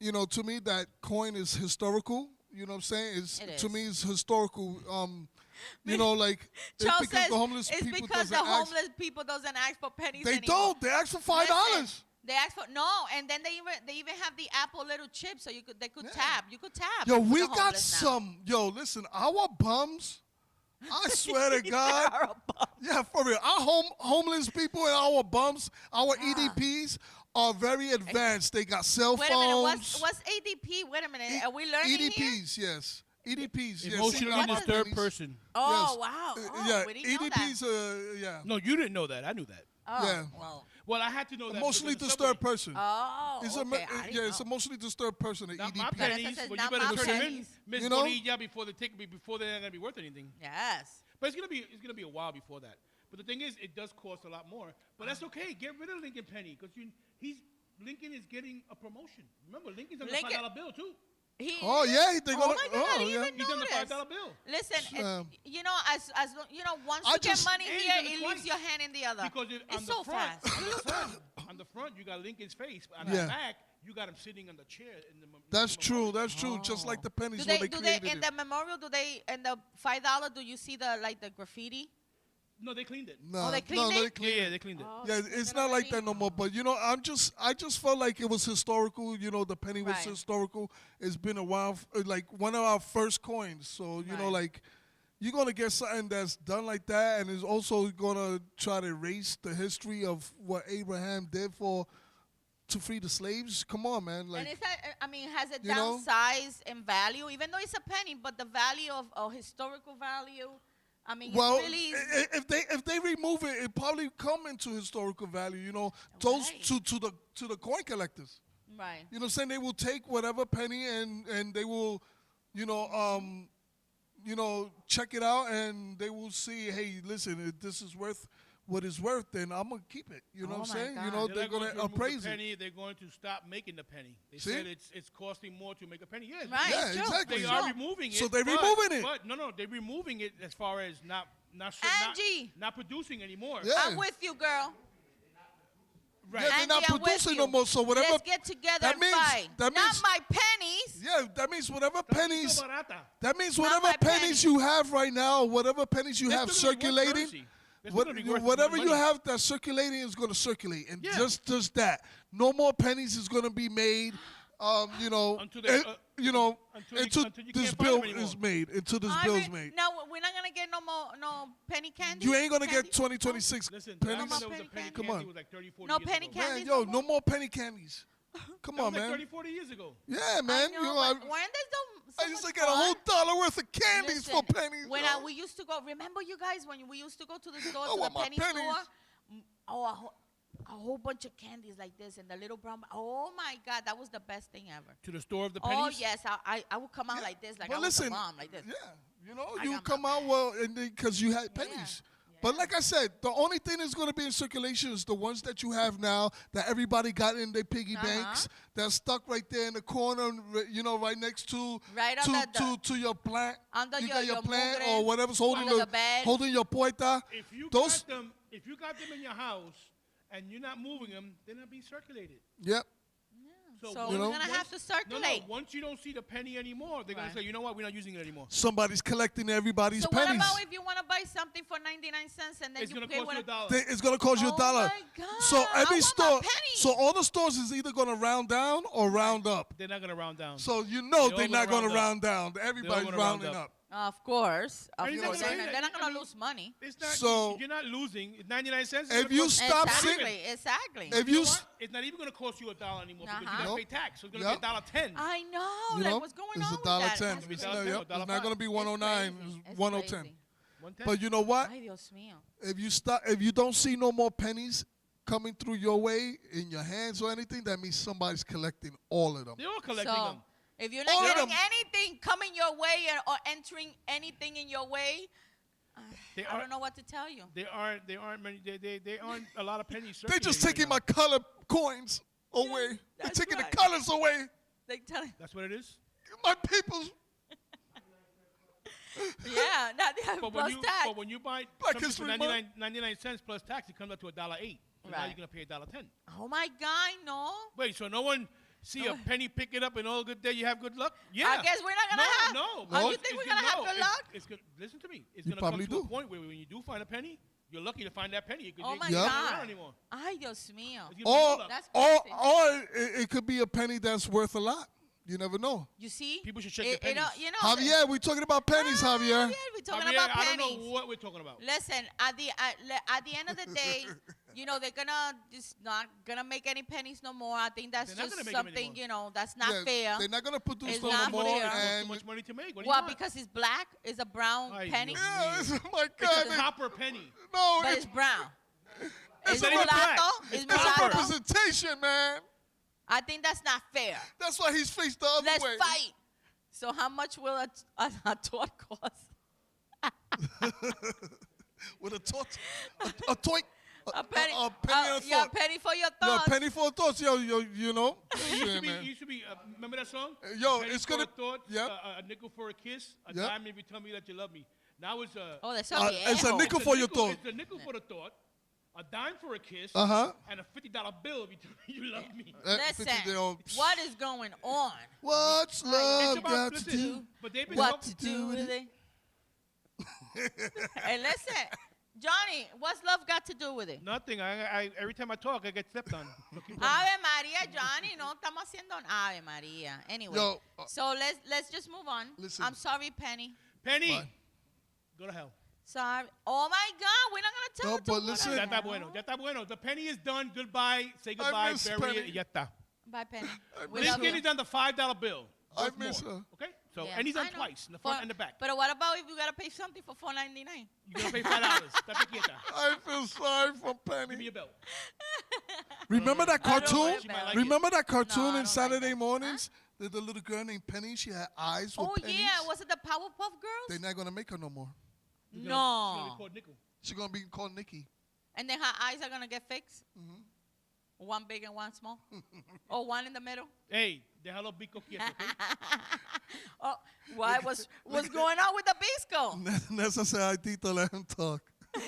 to me, that coin is historical. You know what I'm saying? It To is. me, it's historical. Like, it's Charles because says the homeless it's people because the doesn't ask. homeless people doesn't ask for pennies They anymore. don't. They ask for $5. Listen, they ask for and then they even have the Apple little chip, so they could Yeah. tap. You could tap. Yo, for we the got homeless now. some. Yo, listen, our bums. I swear to God. Yeah, for real. Our homeless people and our bums, our EDPs are very advanced. They got cell Wait a minute. phones. What's ADP? Wait a minute. Are we learning here? EDPs, yes. EDPs, yes. Emotionally what is disturbed pennies. person. Oh, Yes. wow. Oh, Yeah, we didn't know EDPs, that. yeah. No, you didn't know that. I knew that. Oh, yeah. well. Well, I had to know that. Emotionally because of disturbed somebody. person. Oh, It's okay. I didn't it's know. emotionally disturbed person, an Not my EDP. pennies, says but you not better my turn them in, pennies. Miss You know? Bonilla, before they're gonna be worth anything. Yes. But it's gonna be a while before that. But the thing is, it does cost a lot more. But that's okay. Get rid of Lincoln Penny because Lincoln is getting a promotion. Remember, Lincoln's on the Lincoln- $5 bill too. Oh, yeah, they Oh gonna- my God, I oh, didn't yeah. even He's on the notice. $5 bill. Listen, Um, once I you just- get money And here, on the it twice. leaves your hand in the other. Because it's on so the front, fast. on the front, you got Lincoln's face. But on Yeah. the back, you got him sitting on the chair. That's true. That's true. Just like the pennies when they created in it. the memorial? In the $5? Do you see the graffiti? No, they cleaned it. No, they cleaned no, it? Yeah, they cleaned it. Oh, Yeah, so it's they're not like already- that no more. But I just felt like it was historical. The penny was Right. historical. It's been a while, like one of our first coins. So Right. like you're gonna get something that's done like that, and is also gonna try to erase the history of what Abraham did to free the slaves. Come on, man. Like, And is that, has it you know? downsized in value? Even though it's a penny, but the value of historical value, well, it really is. if they remove it, it probably come into historical value. Those Right. to the coin collectors. Right. You know what I'm saying? They will take whatever penny and they will, check it out and they will see, hey, listen, if this is worth what it's worth, then I'm going to keep it. You know Oh what I'm my saying? God. They're going to remove the appraise it. penny. They're going to stop making the penny. They See? said it's costing more to make a penny. Yes, Right. Yeah, it's true. exactly. They It's are true. removing it. So they're but- removing it. But no, they're removing it as far as not Angie. not producing anymore. Yeah. I'm with you, girl. Right. Yeah, they're not Angie, I'm with producing you. no more. So whatever. Let's get together that and means- fight. that Not means- my pennies. Yeah, that means whatever pennies. So barata. That means Not whatever my pennies pennies. you have right now, whatever pennies you They're have still gonna be worth circulating, currency. They're still gonna be worth whatever you money. have that's circulating is going to circulate, and Yeah. just that. No more pennies is going to be made. Until they- and, until until you this can't buy bill them anymore. is made. Until this I bill's mean, made. No, we're not gonna get no penny candy. You ain't going to Candy? get 2026 Listen, pennies. last time there was penny a penny candy? Come candy on. was like 30, 40 No years penny ago. candy? Man, candies yo, no no more? more penny candies. Come That on, was like man. 30, 40 years ago. Yeah, man. I know, but weren't they so I used to much get a whole fun? $1 worth of candies for Listen, pennies. When yo. we used to go, remember you guys when we used to go to the store, I to the want my penny pennies. store? Oh, a whole bunch of candies like this and the little brown. Oh my God, that was the best thing ever. To the store of the Oh pennies. yes, I would come out like this, like But I was a listen, mom, like this. Yeah, you know, I you got come my out well, and because you had Yeah, pennies. yeah. But like I said, the only thing that's going to be in circulation is the ones that you have now that everybody got in their piggy banks. That's stuck right there in the corner, you know, right next to Right under to your plant. under you your- got your your plant mugre, or whatever's holding under the bed. holding your puerta. If you Those, if you got them in your house and you're not moving them, they're not being circulated. yep. So You know? we're gonna have to circulate. Once you don't see the penny anymore, they're Right. gonna say, you know what, we're not using it anymore. Somebody's collecting everybody's So pennies. what about if you want to buy something for 99 cents and then It's you gonna pay cost you what? It's gonna cost you Oh $1. my God, So I every want store, my penny. so all the stores is either gonna round down or round up. They're not gonna round down. So you know They're they're all not gonna gonna round round down. Everybody's gonna round rounding up. up. Of course, And you're not gonna- they're not I gonna mean, lose money. It's not. So- you're not losing. It's 99 cents. If you stop Exactly, exactly. If You know you what? It's not even gonna cost you $1 anymore because you Uh-huh. gotta Nope. pay tax. So it's gonna Yep. be $1.10. I know. you Like know, what's going it's on a with dollar that? 10. That's It's No, $1.10 yep, or it's not gonna be It's 109. crazy. It's 110. crazy. 110. But you know what? Ay, Dios mío. If you don't see no more pennies coming through your way in your hands or anything, that means somebody's collecting all of them. They're all collecting So them. if you're All not of getting them. anything coming your way or entering anything in your way, They I don't know what to tell you. They aren't. They aren't many. They aren't a lot of pennies. They're just circulating taking my right color coins away. They're that's taking right. the colors away. They tell now. That's what it is. My people's yeah, now they have But plus tax. when you buy Black something for History 99 cents plus tax, it comes up to $1.08. So now Right. you're gonna pay $1.10. Oh my God, no. Wait, so no one see a penny, pick it up, and all good day you have good luck? Yeah. I guess we're not gonna have. No. Oh, but you it's- think we're it's- gonna have no, good it's- luck? It's good. Listen to me. It's You gonna come probably to a do. point where when you do find a penny, you're lucky to find that penny. Because Oh my you're not God. around anymore. Ay, Dios mío. It's gonna be no luck. That's or crazy. it could be a penny that's worth a lot. You never know. You see? People should check their pennies. You know, Javier, we're talking about pennies, Javier. Javier, we're talking Javier, about I pennies. don't know what we're talking about. Listen, at the end of the day, you know, they're gonna just not gonna make any pennies no more. I think that's They're not just gonna make them something, anymore. you know, that's not Yeah, fair. They're not gonna produce It's no not more. fair. Too And much money to make. What do you Well, want? because it's black, it's a brown Ay, penny, Dios yeah, mío. it's, my It's God, a copper penny. no, but it's, it's brown. It's not even black. mulatto. It's It's it's a mulatto. representation, man. I think that's not fair. That's why he's faced the other Let's way. fight. So how much will a tort cost? With a torch, a toy, A penny. a penny and a yeah, a thought. penny for your Yo, thoughts. a penny for a thought, you know. It used Yeah, to be. man. It used to be. Remember that song? Yo, A penny it's for gonna- a thought. yep. A nickel for a kiss. A Yep. dime if you tell me that you love me. Now it's a. Oh, that's so It's a viejo. nickel it's for your nickel- thought. It's a nickel for the thought. A dime for a kiss. Uh-huh. And a $50 bill if you tell me you love me. Listen, 50-year-old. what is going on? What's love It's about- got to listen, do? But they've been What talking- to do with it? Hey, listen, Johnny, what's love got to do with it? Nothing. Every time I talk, I get stepped on. So keep going. Ave María, Johnny, no estamos haciendo Ave María. Anyway, Yo, so let's just move on. listen. I'm sorry, Penny. Penny, Bye. go to hell. Sorry. Oh my God, we're not gonna tell No, her to but go listen- to Ya está hell. bueno. Ya está bueno. The penny is done. Goodbye. Say goodbye. miss Bury Penny. it. Ya está. Bye, Penny. We miss love This kid you. is on the $5 bill. I Worth miss more. her. Okay? So, Yeah, and he's I done know. twice, in the front For- and the back. But what about if you gotta pay something for $4.99? You're going to pay $5. Estate quieta. I feel sorry for Give me Penny. your belt. Remember that I don't cartoon? like She might like Remember that No, I cartoon don't in like Saturday that. mornings? There's a little girl named Penny. She had eyes with Oh pennies. yeah, was it the Powerpuff Girls? They're not gonna make her no more. She's gonna No. be called nickel. She's gonna be called Nikki. And then her eyes are gonna get fixed. Mm-hmm. One big and one small, or one in the middle. Hey, déjalo bico quieto, okay? Oh, what's going on with the bisco? Nessa said, "I Tito, let him talk." I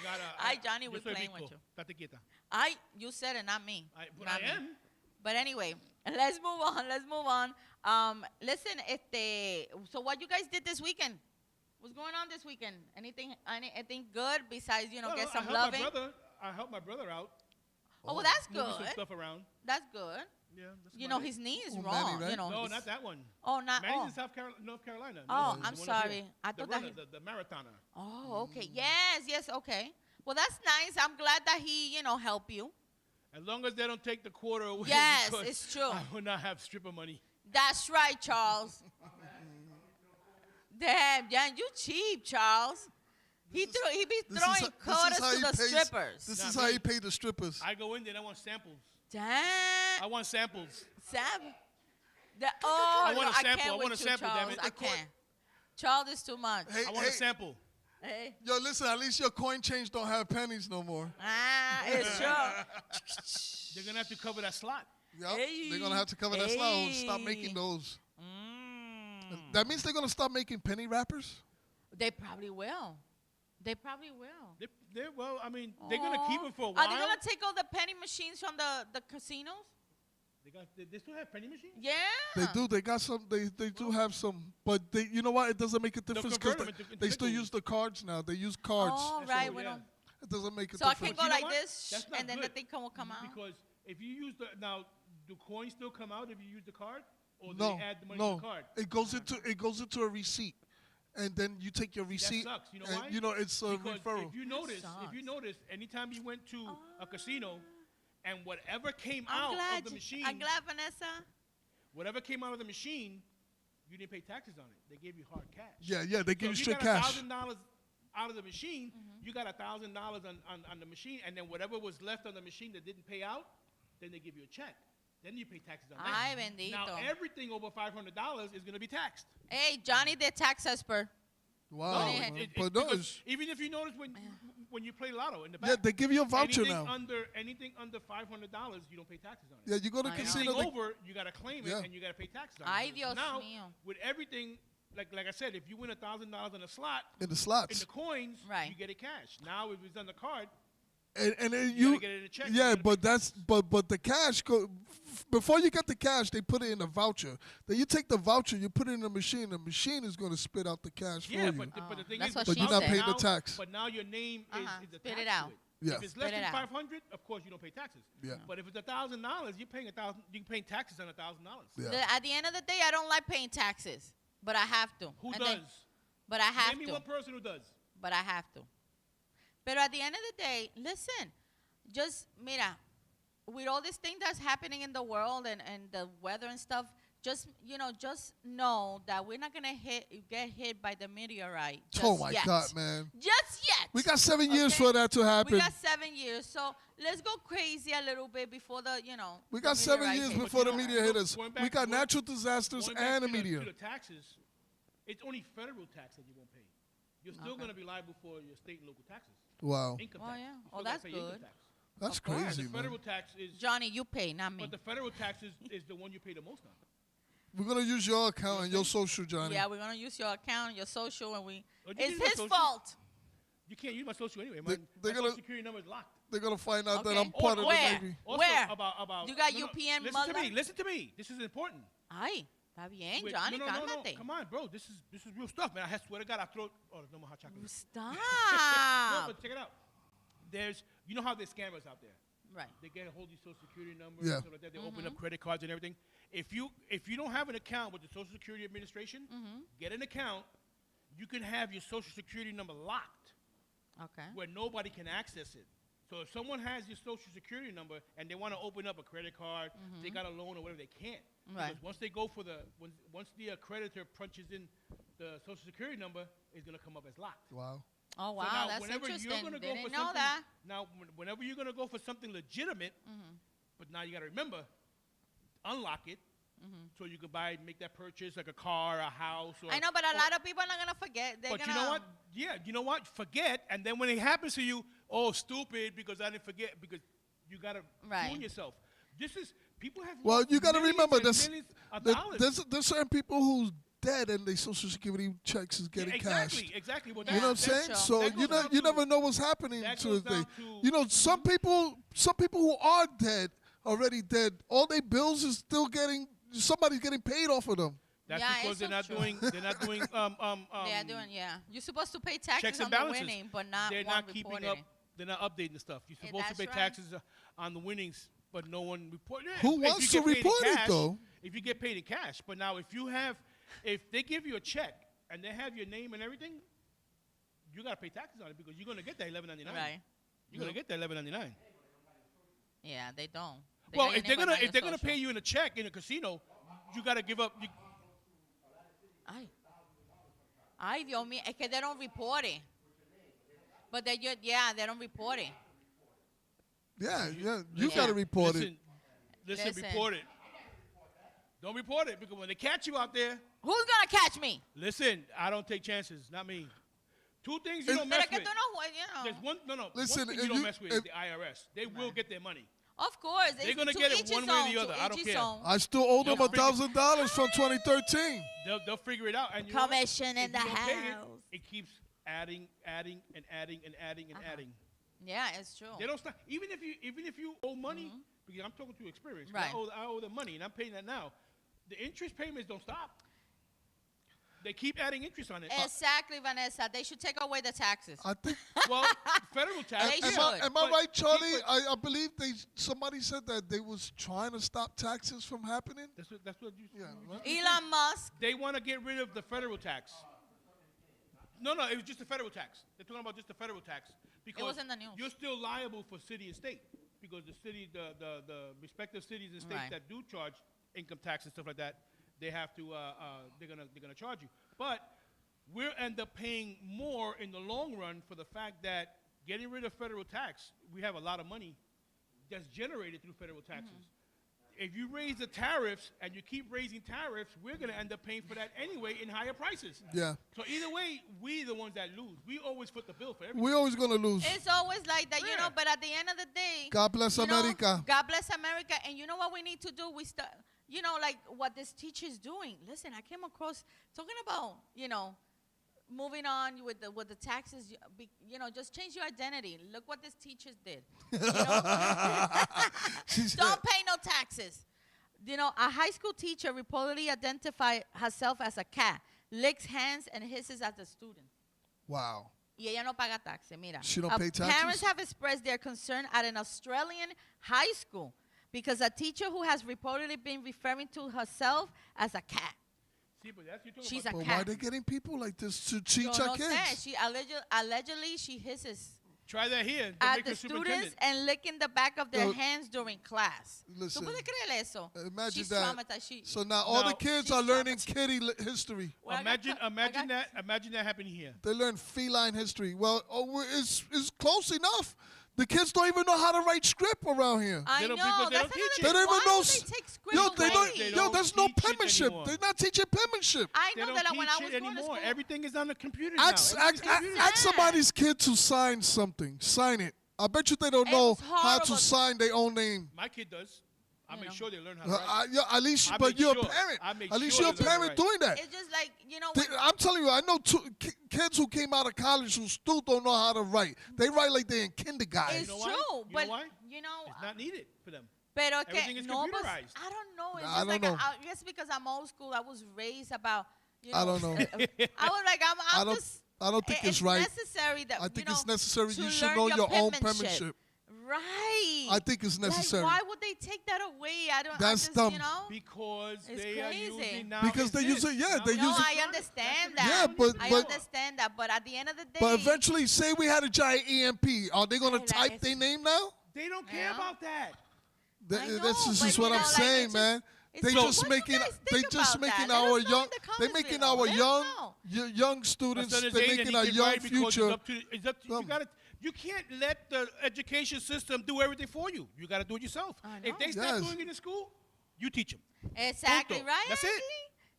got a. Ay, Johnny, yo we're soy playing bico. with you. Estate quieta. You said it, not me. But Not I me. am. But anyway, let's move on. Let's move on. Listen, so what you guys did this weekend? What's going on this weekend? Anything good besides Well, get I some helped loving? I helped my brother out. Oh, well, that's Moving some good. stuff around. That's good. Yeah. That's You about know, it. his knee is Oh, wrong. Manny, right? You know. No, he's- not that one. Oh, not. Manny's Oh, in North Carolina. Oh, the I'm one sorry. here. I The thought that runner, he- the marathoner. oh, okay. Yes, okay. Well, that's nice. I'm glad that he, helped you. As long as they don't take the quarter away. Yes, because it's true. I will not have stripper money. That's right, Charles. Damn, you cheap, Charles. He be throwing quarters to the strippers. This Nah, is how me. he paid the strippers. I go in there and I want samples. Damn. I want samples. Sam. I want a I sample. can't I want with a you, sample, damn Charles. it. I can't. Charles is too much. Hey, I want a sample. Hey. yo, listen. At least your coin change don't have pennies no more. It's true. They're gonna have to cover that slot. Yep. Hey. They're gonna have to cover that slot and stop Hey. making those. Mm. That means they're gonna stop making penny wrappers. They probably will. They probably will. Well, I mean, they're gonna keep them for a while. Are they gonna take all the penny machines from the casinos? They still have penny machines. Yeah. They do. They got some. They do have some. But they, you know what? It doesn't make a difference convert because them into they still nickels. use the cards now. They use cards. Oh, That's right. all, We yeah. don't. It doesn't make a So I difference. can go You know like what? this, That's not and then the good. thing will come out. Because if you use do coins still come out if you use the card, or do No, they add the money to no. the card? It goes into a receipt, and then you take your receipt. That sucks. You know and, why? You know it's a Because referral. if you notice, anytime you went to a casino, and whatever came out of the machine, I'm glad, Vanessa. whatever came out of the machine, you didn't pay taxes on it. They gave you hard cash. Yeah, they give you So straight if you got cash. $1,000 out of the machine, you got $1,000 on the machine, and then whatever was left on the machine that didn't pay out, then they give you a check. Then you pay taxes on that. Ay, bendito. Now everything over $500 is going to be taxed. Hey, Johnny, the tax expert. Wow. No, man. It- But no, because it's, even if you notice when you play lotto in the back, yeah, they give you a voucher anything now. anything under $500, you don't pay taxes on it. Yeah, you go to I know. Anything casino. over, you got to claim it Yeah. and you got to pay taxes on Ay, it. Dios Now, mío. with everything, like I said, if you win $1,000 on a slot, In the in slots. the coins, Right. you get it cash. Now, if it's on the card, And then You you, gotta get it in a check. yeah, You gotta but pay that's but the cash before you get the cash, they put it in a voucher. Then you take the voucher, you put it in the machine. The machine is going to spit out the cash yeah, for you. but the thing That's is, what But she you're not said. paying the now- tax. But now your name is Spit attached it out. to it. Yeah. If it's less Spit it than out. $500, of course you don't pay taxes. Yeah. But if it's $1,000, you're paying $1,000. You're paying taxes on $1,000. Yeah. At the end of the day, I don't like paying taxes, but I have to. Who And does? then- but I have Name me to. one person who does. But I have to. But at the end of the day, listen, just, mira, with all this thing that's happening in the world and the weather and stuff, just know that we're not gonna get hit by the meteorite. Just Oh my yet. God, man! Just yet. We got 7 years Okay? for that to happen. We got 7 years, so let's go crazy a little bit before the We the got 7 meteorite years hits. before the But you know, media hit us. going We back- got going- natural disasters Going back and a to the meteor. taxes, it's only federal tax that you won't pay. You're still Okay. going to be liable for your state and local taxes. Wow, Income Oh, tax. yeah. You Oh, still gotta that's pay income good. tax. that's Of course. crazy, The man. federal tax is, Johnny, you pay, not me. but the federal tax is the one you pay the most on. We're gonna use your account and your social, Johnny. Yeah, we're gonna use your account, your social, and we. Oh, you It's use my his social? fault. You can't use my social anyway. They- My they're social gonna- security number is locked. They're gonna find out that Okay. I'm part of the Where? Navy. Also, Where? About You got UPN Listen to mother? me. Listen to me. This is important. Ay, está bien, Wait, Johnny, no. cálmate. Come on, bro. This is real stuff, man. I swear to God, I throw. Oh, no more hot chocolate. No, Stop. but check it out. You know how there's scammers out there. Right. They get a hold of your social security number Yeah. and stuff like that. They open up credit cards and everything. If you don't have an account with the Social Security Administration, get an account. You can have your social security number locked Okay. where nobody can access it. So if someone has your social security number and they want to open up a credit card, they got a loan or whatever, they can't. Right. Because once they go for once the accreditor punches in the social security number, it's gonna come up as locked. Wow. Oh So wow, now, that's whenever interesting. you're gonna go Didn't for know something, that. now whenever you're gonna go for something legitimate, but now you gotta remember, unlock it, so you can make that purchase like a car, a house. Or, I know, but a lot of people are not gonna forget. They're But gonna. you know what? Yeah, you know what? Forget, and then when it happens to you, oh, stupid, because I didn't forget, because you gotta Right. ruin yourself. This is people have. Well, lost you got to millions remember and this. millions of dollars. There's certain people who's dead and their social security checks is getting cashed. Exactly. Well, You know what I'm that's saying? true. So That you goes down you to- never know what's happening that to goes the down day. to- Some people who are dead, already dead, all their bills is still somebody's getting paid off of them. That's Yeah, because it's they're so not true. doing. They're not doing. They're doing. Yeah, you're supposed to pay checks taxes and on the balances. winning, but not They're one not keeping reported up. it. They're not updating the stuff. You're Yeah, supposed to that's pay right. taxes on the winnings, but no one reported it. Who If wants you to get paid in report it, cash- though? If you get paid in cash, but now if they give you a check and they have your name and everything, you got to pay taxes on it because you're going to get that $11.99. Right. You're going to get that $11.99. Yeah, they don't. They Well, got your name, but not if they're your gonna social. pay you in a check in a casino, you gotta give up. Ay. Ay, Dios mío. Es que they don't report it. But they don't report it. Yeah, you Yeah. got to report listen, it. Listen, report it. Don't report it because when they catch you out there, Who's gonna catch me? listen, I don't take chances. Not me. Two things you don't Pero mess que with. tú no juegues, you know. There's one Listen, thing if you don't you- mess with is if- the IRS. They will get their money. Of course. They're it's gonna to get it each his one way or the own, other. to I don't each his care. own. I still owe them They'll figure- $1,000 from 2013. They'll figure it out. And you know what? Commission in If the you don't pay house. it keeps adding and adding and adding and adding. Yeah, it's true. They don't stop. Even if you owe money, because I'm talking through experience. 'cause Right. I owe them money and I'm paying that now. The interest payments don't stop. They keep adding interest on it. Exactly, Vanessa. They should take away the taxes. I think. Well, federal tax. They yeah, should. Am I but right, Charlie? keep it- I believe somebody said that they was trying to stop taxes from happening. That's what you. Yeah, right. Elon Musk. They want to get rid of the federal tax. No, it was just the federal tax. They're talking about just the federal tax because was in the news. you're still liable for city and state because the city, the respective cities and states Right. that do charge income tax and stuff like that, they have to they're gonna charge you. But we'll end up paying more in the long run for the fact that getting rid of federal tax, we have a lot of money that's generated through federal taxes. If you raise the tariffs and you keep raising tariffs, we're going to end up paying for that anyway in higher prices. Yeah. So either way, we the ones that lose. We always foot the bill for everything. We're always gonna lose. It's always like that, you Yeah. know, but at the end of the day, God bless you know, America. God bless America. And you know what we need to do? We start, you know, like what this teacher is doing. Listen, I came across talking about, you know, moving on with the taxes, you know, just change your identity. Look what this teacher did. You know? She said- Don't pay no taxes. You know, a high school teacher reportedly identified herself as a cat, licks hands and hisses at the student. Wow. Y ella no paga taxes, mira. She don't pay taxes? Parents have expressed their concern at an Australian high school because a teacher who has reportedly been referring to herself as a cat. See, but that's you're talking She's about. a But cat. why are they getting people like this to teach Yo our no kids? sé. She allegedly she hisses Try that here. at Make the her students superintendent. and licking the back of their Yo, hands during class. listen, ¿Tú puedes creer eso? Imagine She's that. traumatized. She, So now all the Now- kids She's are learning traumatized. kitty history. Well, I got Imagine co- I got- Imagine that happening here. They learn feline history. Well, it's close enough. The kids don't even know how to write script around here. I They know. don't- because they That's don't teach another it. They thing. don't even Why know. would they take script Yo, away? there's no teach it penmanship. anymore. They're not teaching penmanship. I They know don't that teach when I it was going to anymore. school. Everything is on the computer Ask, now. Everything's computer. sad. somebody's kid to sign something. Sign it. I bet you they don't It know was how to horrible. sign their own name. My kid does. I You make know. sure they learn how to write. Yeah, at least, I but make you're sure. a parent. I make At least sure you're a they learn parent right. doing that. It's just like, you know, I'm telling you, I know kids who came out of college who still don't know how to write. They write like they're in kindergarten. it's You know true. why? You know But, why? you know, It's not needed for them. pero Everything is no, but computerized. I don't know. It's I just don't like, know. I guess because I'm old school, I was raised about, you know. I don't know. I was like, I'm just. I don't think it's right. necessary that, I think you it's know, necessary to you should learn know your own penmanship. penmanship. Right. I think it's necessary. Like, why would they take that away? I don't. That's I just, dumb. You know. Because It's they are crazy. using now. Because they use it, yeah, they No, use it- I understand That's that. Yeah, but- I but- understand that. But at the end of the day, But eventually, say we had a giant EMP. Are they going Ay, to like type it's- their name now? They don't care Yeah. about that. I know, That's just but is what you I'm know, like, saying, it's man. just- They it's- just what do you making guys they think just about making that? Let our us know young in the they comments making below. our Let us young know. young students That's what I'm they're saying, making and our he can young write because future. it's up to you. Dumb. You can't let the education system do everything for you. You got to do it yourself. I If know. they stop Yes. doing it in school, you teach them. Exactly Punto. right. That's it. Angie?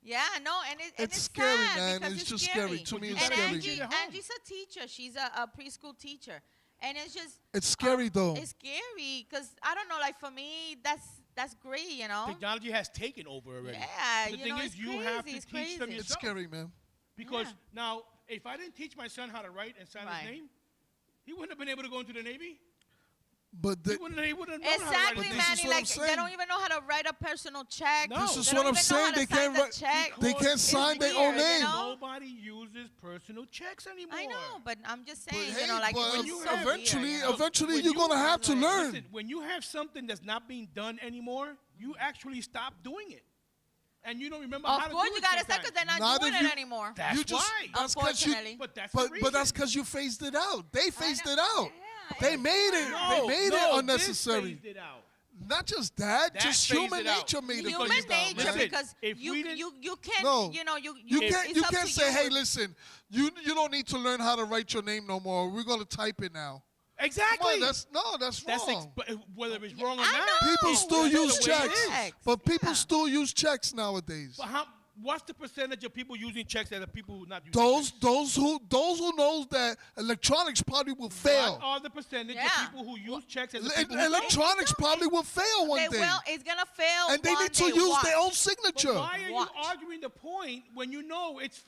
Yeah, no, and it's scary, sad man. because It's just scary. To me, it's and scary. Angie, At home. Angie's a teacher. She's a preschool teacher, and it's just It's scary though. it's scary because I don't know. Like for me, that's great, you know. Technology has taken over already. Yeah, the you thing know, is, it's you have crazy, to it's teach them crazy. It's yourself. scary, man. Because Yeah. now, if I didn't teach my son how to write and sign Right. his name, he wouldn't have been able to go into the Navy. But He the, wouldn't have known how to write. Exactly, But this Manny. is what I'm Like they saying. don't even know how to write a personal check. No. This is They what don't I'm even know saying. how to They sign can't the write- check. they can't It's sign their weird, own name. You know? Nobody uses personal checks anymore. I know, but I'm just but saying, hey, you know, like but it's you so have- eventually, weird, you know? eventually When you're you gonna have to learn. Listen, when you have something that's not being done anymore, you actually stop doing it. And you don't remember how Of to course, do you it gotta say sometimes. because they're not Not doing if it you- anymore. That's You just- why. That's 'cause you- Unfortunately. But that's the But reason. that's because you phased it out. They phased it out. Yeah, They made it. They made it unnecessary. This phased it out. Not just that, just phased human it out. nature made it Human phased out, nature, man. Listen, because if you we didn't- you can't, No. you know, You it's can't up to say, you. hey, listen, you don't need to learn how to write your name no more. We're gonna type it now. Exactly. Come on, that's wrong. But whether it's wrong or I not. know. People still That's use the way it checks, is. but people Yeah. still use checks nowadays. But what's the percentage of people using checks and the people who not using Those checks? those who knows that electronics probably will What fail. are the percentage Yeah. of people who use checks and the people who don't? Electronics probably will fail one They day, will. It's gonna fail. and they one need to day. use Watch. their own But signature. why are Watch. you arguing the point when you know it's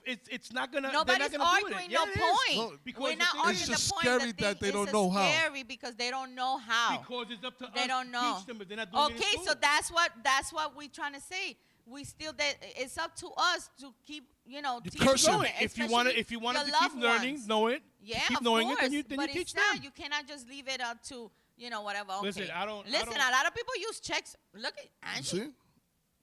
not gonna? Nobody's they're not gonna arguing do it. no Yeah, it is. point. No, because We're the not thing arguing is- the It's just point. scary The that thing they don't is know how. Scary because they don't know how. Because it's up to They us don't to know. teach them, but they're not doing it in Okay, school. so that's what we're trying to say. We still that it's up to us to keep teaching Cursive. them, If you especially want to the keep loved learning, ones. know it. Yeah, keep of knowing course. it, then you but teach it's sad. them. You cannot just leave it up to whatever. Okay. Listen, I don't- Listen, I don't- a lot of people use checks. Look at Angie. See,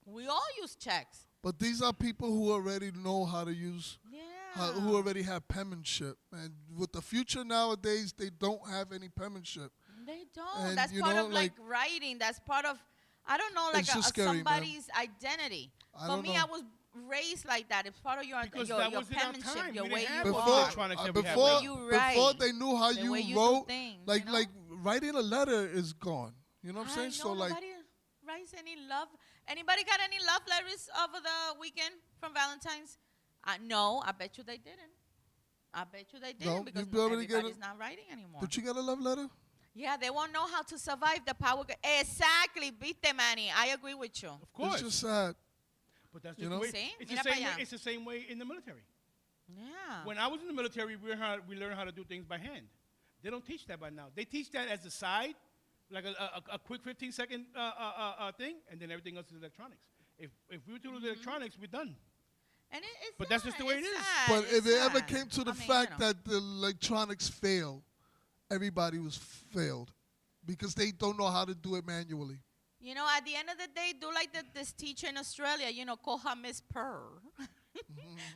We all use checks. but these are people who already know how to use, Yeah. who already have penmanship, and with the future nowadays, they don't have any penmanship. They don't. And, That's you part know, of like like- writing. That's part of I don't know, like It's just scary, man. somebody's identity. I For don't me, know. I was raised like that. It's part of your Because your, that your wasn't our penmanship, time. your We way didn't you have Before, all are. electronics that we have before, now. The way you write, before they knew how the you way you do wrote, things, like you know? like writing a letter is gone. You know what I'm saying? I So know like, nobody writes any love. Anybody got any love letters over the weekend from Valentine's? No, I bet you they didn't. I bet you they didn't No, because you already get everybody's it. not writing anymore. did you get a love letter? Yeah, they won't know how to survive the power. Exactly, viste, Manny. I agree with you. Of course. It's just sad. But that's You just know? the way. See? It's Mira the pa' same way. allá. It's the same way in the military. Yeah. When I was in the military, we learned how to do things by hand. They don't teach that by now. They teach that as a side, like a quick 15-second thing, and then everything else is electronics. If we were to do the electronics, we're done. And it's But that's just the way it is. sad, But it's if it ever sad. came to the I mean, fact that the electronics failed, everybody was failed because they don't know how to do it manually. at the end of the day, do like this teacher in Australia, coja Miss Purr.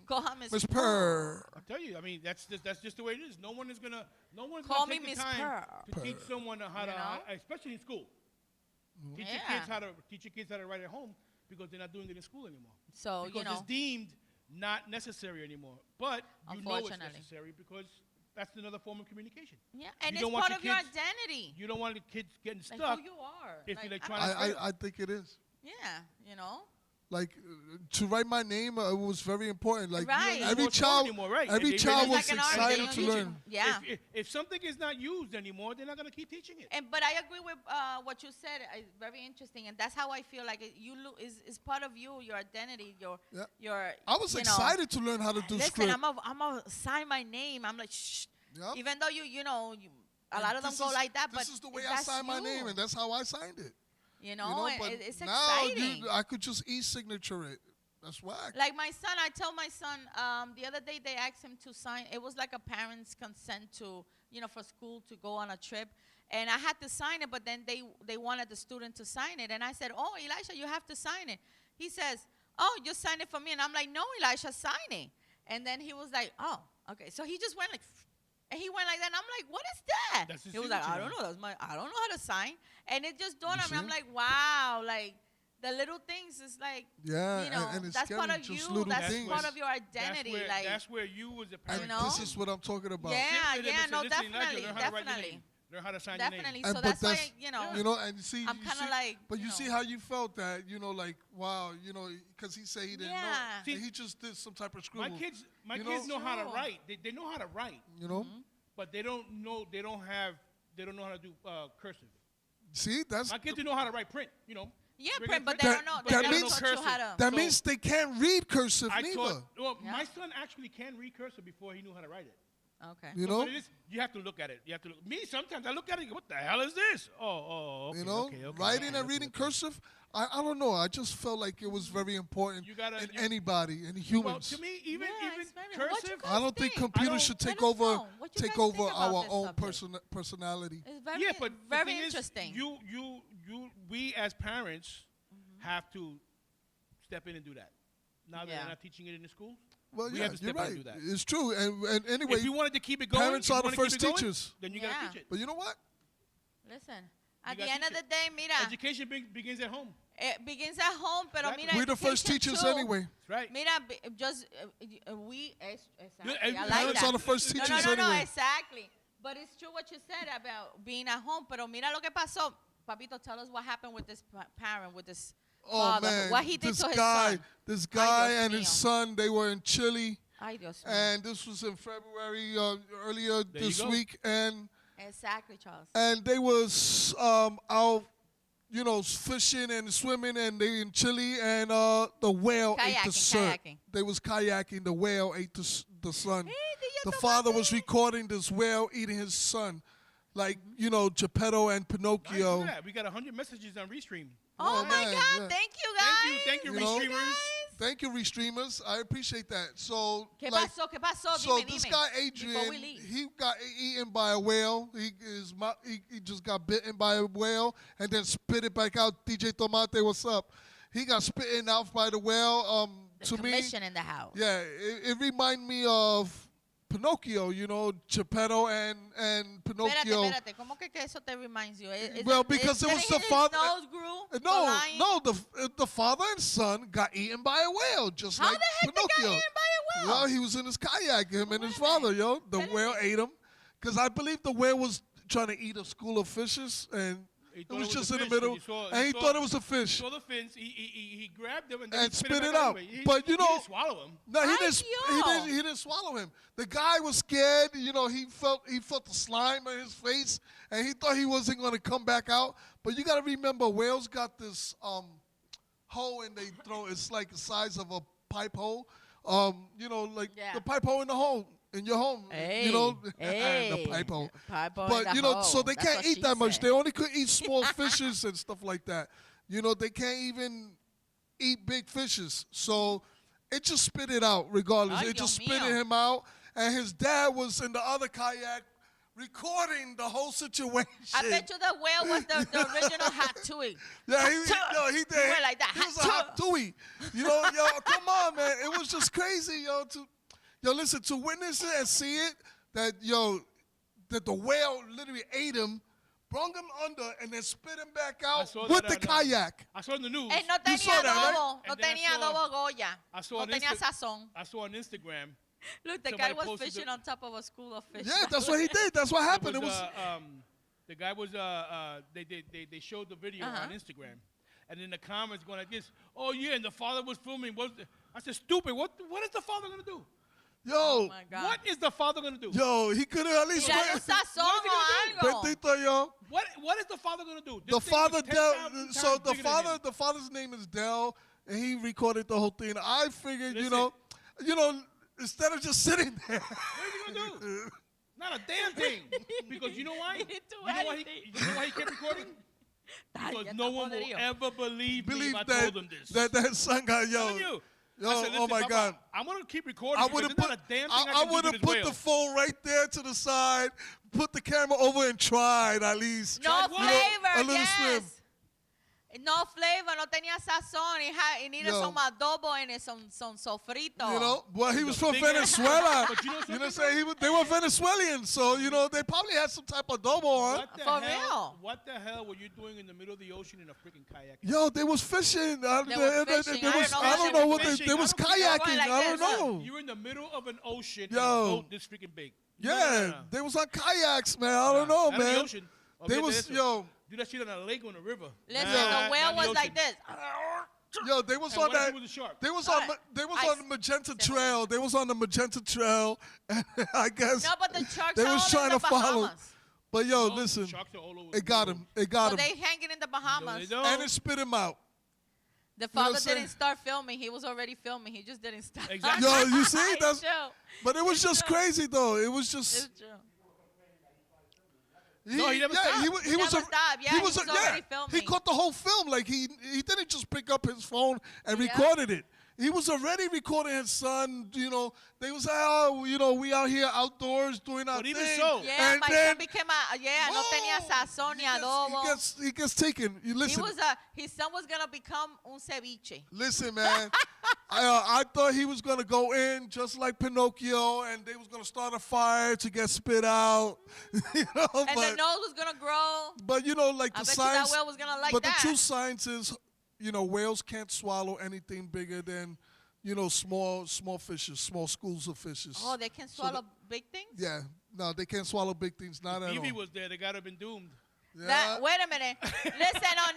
Coja Miss Miss Purr. I tell you, I mean, that's just the way it is. No one's Call gonna me take the Miss time Purr. to teach someone how to, You know? especially in school. Teach Yeah. your kids how to write at home because they're not doing it in school anymore. So, because it's deemed not necessary anymore. But you know it's Unfortunately. necessary because that's another form of communication. Yeah, and You it's don't want part your of your kids- identity. You don't want the kids getting Like stuck. who you are. if Like, electronics- I think it is. yeah, Like to write my name, it was very important. Like Right. every It's child, anymore, right. every They child really- was It's like an art, excited they to don't teach learn. it. Yeah. If something is not used anymore, they're not going to keep teaching it. But I agree with what you said. It's very interesting, and that's how I feel like is part of you, your identity, Yeah. your. I was you know, excited to learn how to do Listen, script. I'm a sign my name. I'm like shh. Yep. Even though a lot of them This go is- like that, but this is the way I that's signed my you. name, and that's how I signed it. and but it's now exciting. I could just e-signature it. That's whack. Like my son, I tell my son the other day they asked him to sign. It was like a parent's consent to, for school to go on a trip, and I had to sign it. But then they wanted the student to sign it, and I said, "Oh, Elisha, you have to sign it." He says, "Oh, just sign it for me," and I'm like, "No, Elisha, sign it." And then he was like, "Oh, okay." So he just went like. And he went like that, and I'm like, "What is that?" That's his He was like, signature "I don't know. I don't know how to sign." And it just dawned You on me. I'm see? like, "Wow!" Like the little things is like, Yeah, and it's that's part scary, of just you. little That's things. part of your identity. That's where you as a And parent. You know? this is what I'm talking about. Yeah, Simply yeah, listen, no, listen, Elijah, definitely, learn how to write your definitely. name. Learn how to sign your name. Definitely. And So but that's why, and see, I'm you kinda see- like, but you you see know. how you felt that, like, wow, because he said he didn't Yeah. know, and he just did some type of scribble. My kids You know how to True. write. They know how to write, You know, Mm-hmm. but they don't know how to do cursive. see, that's My kids do know how to write print. Yeah, Regular but they That- don't know. that They don't means- teach you how to. that So- means they can't read cursive I neither. taught. Yeah. My son actually can read cursive before he knew how to write it. Okay. You So know, what it is, you have to look at it. You have to look. Me, sometimes I look at it and go, what the hell is this? Oh, okay, okay. writing okay, and reading cursive. I don't know. I just felt like it was very important You gotta- in you- anybody, in Well, humans. to me, even it's very- what you cursive. guys I don't think think? computers should Let take us over know. What you guys think about our this own subject? personality. It's very, Yeah, but the very thing is, interesting. we as parents have to step in and do that. Now that Yeah. they're not teaching it in the schools, Well, We yeah, have to you're step in right. and do that. It's true. And anyway, If you wanted to keep it going, parents if you are the wanna keep first it going, teachers. then you Yeah. gotta teach it. But you know what? Listen, at gotta the end of teach the day, mira, Education begins at home. it begins at home, pero Exactly. mira, We're the first education teachers too. anyway. That's right. Mira, just exactly. every- I like Parents that. are the first No, teachers no, no, anyway. exactly. But it's true what you said about being at home. Pero mira lo que pasó. Papito, tell us what happened with this parent, with this Oh father. man, What he did this to his guy, son. this guy Dios and his mío. son, they were in Chile, Ay, Dios mío. and this was in February earlier There you this go. week, and Exactly, Charles. they was out, fishing and swimming, and they in Chile, and the whale ate the son. Kayaking. They was kayaking. The whale ate the son. Hey, did you The know father about was that? recording this whale eating his son, like Geppetto and Nice, Pinocchio. look at that. We got 100 messages on Restream. Oh, Oh, my man, God. yeah. Thank you, guys. Thank you, You know? Restreamers. Thank you, restreamers. I appreciate that. So, ¿Qué like, pasó? ¿Qué pasó? so Dime, this dime. guy Before we Adrian, leave. he got eaten by a whale. He just got bitten by a whale and then spit it back out. DJ Tomate, what's up? He got spitting out by the whale. The To me, commission in the house. yeah, it reminded me of Pinocchio. Geppetto and Pinocchio. Espérate. ¿Cómo que eso te reminds you? Well, because it was the father- His nose grew for No, lying? no, the father and son got eaten by a whale, just How like the heck they got Pinocchio. eaten by a whale? Well, he was in his kayak, him and Wait his a father, minute. The Wait a whale minute. ate him, because I believe the whale was trying to eat a school of fishes, and He it thought was it was just a in the fish, middle, but he saw- and he he saw- thought it was a fish. Saw the fins. He grabbed them and then And he spit it back out. anyway. But, he didn't swallow him. No, he Ay, didn't. Dios. He didn't swallow him. The guy was scared. He felt the slime on his face, and he thought he wasn't going to come back out. But you got to remember, whales got this hole in their throat. It's like the size of a pipe hole. Like Yeah. the pipe hole in the hole in your home. Hey, the hey. pipe hole. Pipe hole in But the so hole. they That's can't what eat she that much. said. They only could eat small fishes and stuff like that. They can't even eat big fishes. So it just spit it out regardless. Ay, It just Dios spit mío. him out. And his dad was in the other kayak recording the whole situation. I bet you the whale was the original Hatui. Yeah, he did. He went like that. He was a hot Dewey. Come on, man. It was just crazy, listen, to witness it and see it, that the whale literally ate him, brung him under, and then spit him back I out saw with that the on, kayak. I saw in the news. Él no You saw tenía that, right? adobo. No And then I tenía saw- adobo Goya. I saw No on tenía Insta- sazón. I saw on Instagram. Look, the Somebody guy was posted fishing the- on top of a school of fish. Yeah, that's what he did. That's what happened. It It was, was the guy was they showed the video Uh-huh. on Instagram, and in the comments going like this. Oh yeah, and the father was filming. I said, stupid. What is the father gonna do? Oh my God. What is the father gonna do? he could have at least Mira un sazón o algo. Bendito, yo. What is the father gonna do? This The thing father, was 10,000 Del, times so the bigger than him. father's name is Del, and he recorded the whole thing. I figured, Listen. instead of just sitting there, What is he gonna do? Not a damn thing. Because you know why? He didn't do You know why anything. you know why he kept recording? Ay, Because ya no está one will podrido. ever believe me believe if I that told him this. that son got I'm telling you. Yo, I said, oh listen, my Papa, God. I'm gonna keep recording. I because would have there's put not a damn thing I can do would to have this put whale. the phone right there to the side, put the camera over and tried at least. No Tried what? flavor, A little yes. swim. No flavor, no tenía sazón. He needed Yo. some adobo and some sofrito. Well, he was from thing is- Venezuela. But you know what I'm something, saying? They were Venezuelans, so they probably had some type of adobo on. What the For hell? real? What the hell were you doing in the middle of the ocean in a freaking kayak? Yo, they was fishing. They was fishing. I don't know what they they was were fishing. I don't kayaking. know. I don't Like know. You're in the middle of an ocean in Yo. a boat this freaking big. Yeah, they was on kayaks, man. I don't know, Not in the man. ocean. They Okay, was listen. yo. Do that shit on a lake or on a river. Listen, Nah, the whale not in the was like ocean. this. Yo, they was And on what that. happened with the shark? They was Alright. on the Magenta Trail. They was on the Magenta Trail, and I guess No, but the sharks they are was all trying in to the follow. Bahamas. But yo, No, listen, sharks are all over it got the him. It got So him, they hanging in the Bahamas. No, they and don't. it spit him out. The know what father I'm saying? didn't start filming. He was already filming. He just didn't start. Exactly. Yo, you see, It's that's. true. But it was just true. crazy though. It was just. It's true. No, he never stopped. He was He never stopped. Yeah, he was already He filming. caught the whole film. Like he didn't just pick up his phone and Yeah. recorded it. He was already recording his son. They was we out here outdoors doing our But thing. even so- Yeah, and my then, son became no tenía boom, sazón ni adobo. He gets taken. You listen. His son was gonna become un ceviche. Listen, man. I thought he was gonna go in just like Pinocchio, and they was gonna start a fire to get spit out. And the nose was gonna grow. But like I the bet science, you that whale was gonna like but that. the true science is, whales can't swallow anything bigger than, small fishes, small schools of fishes. Oh, they can swallow big things? Yeah, no, they can't swallow big things. Not at all. Evie was there. They gotta have been doomed. Yeah. Wait a minute. Listen, on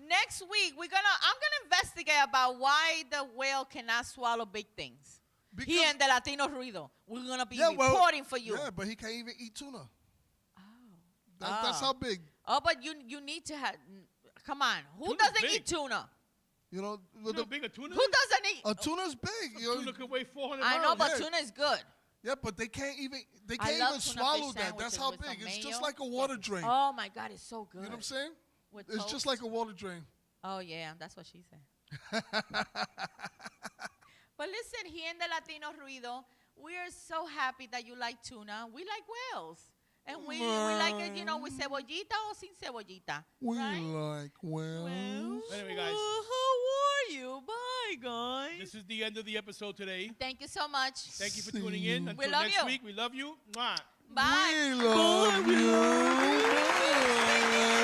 next week I'm gonna investigate about why the whale cannot swallow big things. Here in the Latino Ruido, we're gonna be reporting for you. Yeah, but he can't even eat tuna. Oh. That's how big. Oh, but you need to have. Come on, who Tuna's doesn't big. eat tuna? You know how big a tuna Who is? doesn't eat? A tuna's big. Tuna can weigh 400 I know, pounds. but tuna is good. Yeah, but they can't even I love tuna swallow fish that. That's sandwiches how with big. some It's mayo. just like a water drain. Oh my God, it's so good. You know what I'm saying? With It's toast. just like a water drain. Oh yeah, that's what she said. But listen, here in the Latino Ruido, we are so happy that you like tuna. We like whales. And we like it, with cebollita or sin cebollita. We right? like whales. Anyway, guys. How are you? Bye, guys. This is the end of the episode today. Thank you so much. Thank you for tuning in. Until love next you. week, we love you. Mwah. Bye. We love you. Bye.